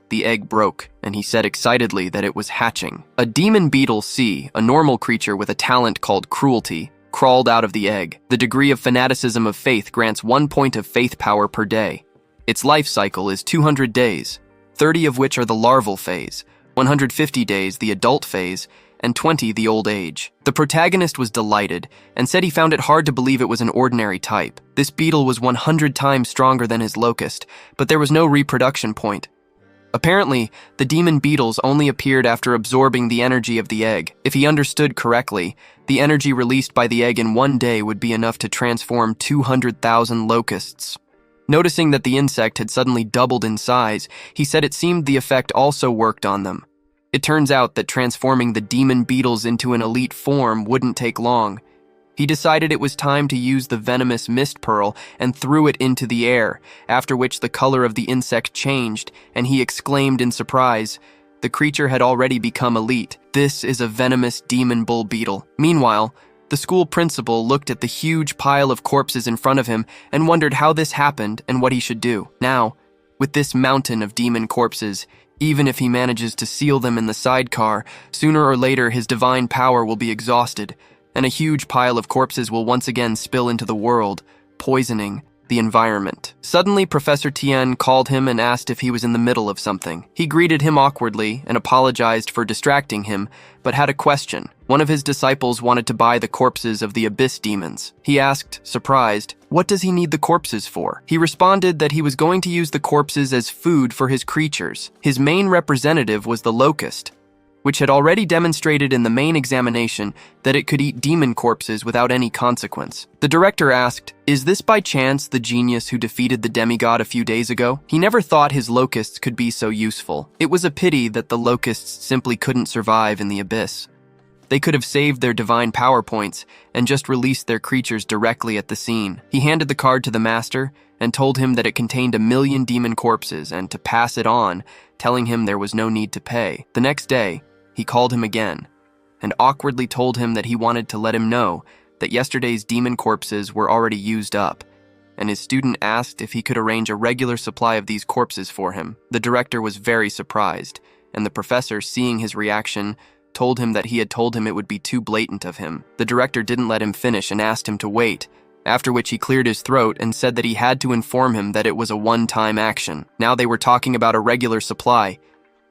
the egg broke, and he said excitedly that it was hatching. A demon beetle C, a normal creature with a talent called cruelty, crawled out of the egg. The degree of fanaticism of faith grants 1 point of faith power per day. Its life cycle is 200 days, 30 of which are the larval phase, 150 days the adult phase, and 20 the old age. The protagonist was delighted and said he found it hard to believe it was an ordinary type. This beetle was 100 times stronger than his locust, but there was no reproduction point. Apparently, the demon beetles only appeared after absorbing the energy of the egg. If he understood correctly, the energy released by the egg in 1 day would be enough to transform 200,000 locusts. Noticing that the insect had suddenly doubled in size, he said it seemed the effect also worked on them. It turns out that transforming the demon beetles into an elite form wouldn't take long. He decided it was time to use the venomous mist pearl and threw it into the air, after which the color of the insect changed, and he exclaimed in surprise. The creature had already become elite. This is a venomous demon bull beetle. Meanwhile, the school principal looked at the huge pile of corpses in front of him and wondered how this happened and what he should do. Now, with this mountain of demon corpses, even if he manages to seal them in the sidecar, sooner or later his divine power will be exhausted, and a huge pile of corpses will once again spill into the world, poisoning the environment. Suddenly, Professor Tien called him and asked if he was in the middle of something. He greeted him awkwardly and apologized for distracting him, but had a question. One of his disciples wanted to buy the corpses of the abyss demons. He asked, surprised, what does he need the corpses for? He responded that he was going to use the corpses as food for his creatures. His main representative was the locust, which had already demonstrated in the main examination that it could eat demon corpses without any consequence. The director asked, is this by chance the genius who defeated the demigod a few days ago? He never thought his locusts could be so useful. It was a pity that the locusts simply couldn't survive in the abyss. They could have saved their divine power points and just released their creatures directly at the scene. He handed the card to the master and told him that it contained 1,000,000 demon corpses and to pass it on, telling him there was no need to pay. The next day, he called him again and awkwardly told him that he wanted to let him know that yesterday's demon corpses were already used up, and his student asked if he could arrange a regular supply of these corpses for him. The director was very surprised, and the professor, seeing his reaction, told him that he had told him it would be too blatant of him. The director didn't let him finish and asked him to wait, after which he cleared his throat and said that he had to inform him that it was a one-time action. Now they were talking about a regular supply.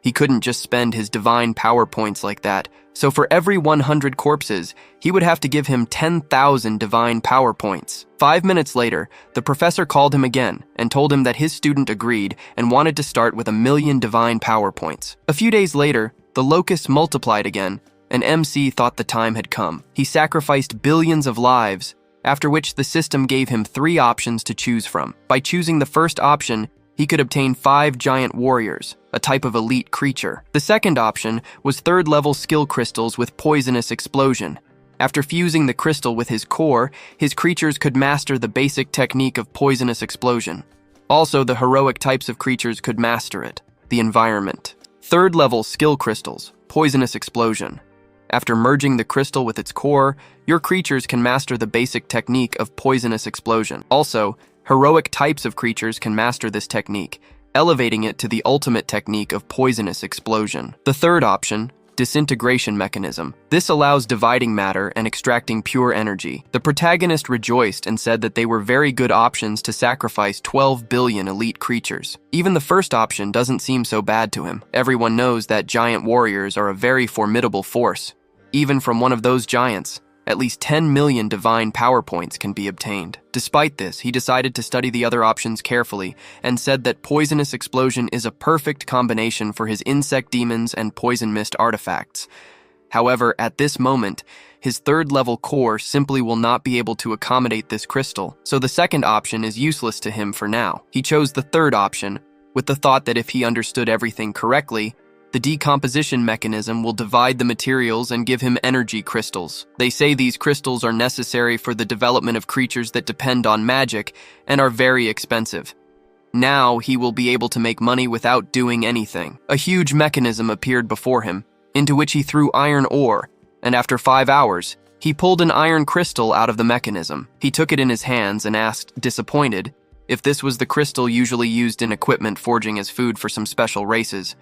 He couldn't just spend his divine power points like that, so for every 100 corpses, he would have to give him 10,000 divine power points. 5 minutes later, the professor called him again and told him that his student agreed and wanted to start with 1,000,000 divine power points. A few days later, the locusts multiplied again, and MC thought the time had come. He sacrificed billions of lives, after which the system gave him 3 options to choose from. By choosing the first option, he could obtain 5 giant warriors, a type of elite creature. The second option was 3rd-level skill crystals with poisonous explosion. After fusing the crystal with his core, his creatures could master the basic technique of poisonous explosion. Also, the heroic types of creatures could master it, the environment. 3rd-level skill crystals, poisonous explosion. After merging the crystal with its core, your creatures can master the basic technique of poisonous explosion. Also, heroic types of creatures can master this technique, elevating it to the ultimate technique of poisonous explosion. The third option, disintegration mechanism. This allows dividing matter and extracting pure energy. The protagonist rejoiced and said that they were very good options to sacrifice 12 billion elite creatures. Even the first option doesn't seem so bad to him. Everyone knows that giant warriors are a very formidable force. Even from one of those giants, at least 10 million divine power points can be obtained. Despite this, he decided to study the other options carefully and said that poisonous explosion is a perfect combination for his insect demons and poison mist artifacts. However, at this moment, his third-level core simply will not be able to accommodate this crystal, so the second option is useless to him for now. He chose the third option, with the thought that if he understood everything correctly, the decomposition mechanism will divide the materials and give him energy crystals. They say these crystals are necessary for the development of creatures that depend on magic and are very expensive. Now he will be able to make money without doing anything. A huge mechanism appeared before him, into which he threw iron ore, and after 5 hours, he pulled an iron crystal out of the mechanism. He took it in his hands and asked, disappointed, if this was the crystal usually used in equipment forging as food for some special races.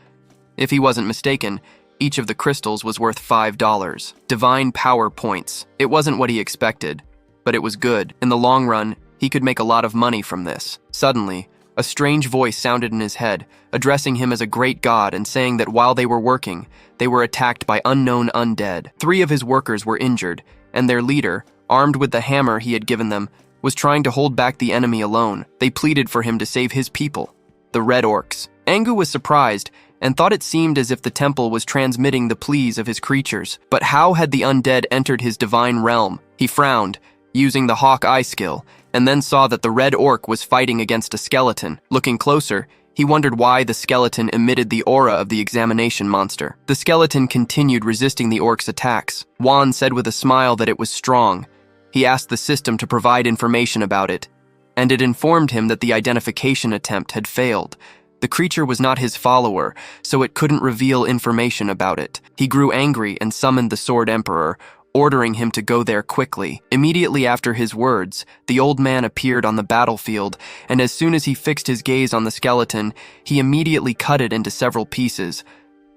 If he wasn't mistaken, each of the crystals was worth $5. Divine power points. It wasn't what he expected, but it was good. In the long run, he could make a lot of money from this. Suddenly, a strange voice sounded in his head, addressing him as a great god and saying that while they were working, they were attacked by unknown undead. 3 of his workers were injured, and their leader, armed with the hammer he had given them, was trying to hold back the enemy alone. They pleaded for him to save his people, the Red Orcs. Angu was surprised and thought it seemed as if the temple was transmitting the pleas of his creatures. But how had the undead entered his divine realm? He frowned, using the hawk eye skill, and then saw that the Red Orc was fighting against a skeleton. Looking closer, he wondered why the skeleton emitted the aura of the examination monster. The skeleton continued resisting the orc's attacks. Juan said with a smile that it was strong. He asked the system to provide information about it, and it informed him that the identification attempt had failed. The creature was not his follower, so it couldn't reveal information about it. He grew angry and summoned the Sword Emperor, ordering him to go there quickly. Immediately after his words, the old man appeared on the battlefield, and as soon as he fixed his gaze on the skeleton, he immediately cut it into several pieces.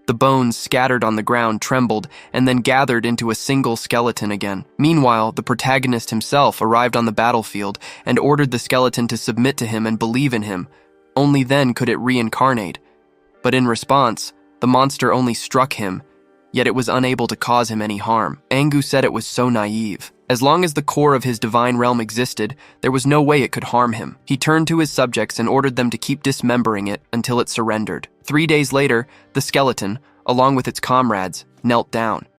The bones scattered on the ground trembled and then gathered into a single skeleton again. Meanwhile, the protagonist himself arrived on the battlefield and ordered the skeleton to submit to him and believe in him. Only then could it reincarnate. But in response, the monster only struck him, yet it was unable to cause him any harm. Angu said it was so naive. As long as the core of his divine realm existed, there was no way it could harm him. He turned to his subjects and ordered them to keep dismembering it until it surrendered. 3 days later, the skeleton, along with its comrades, knelt down.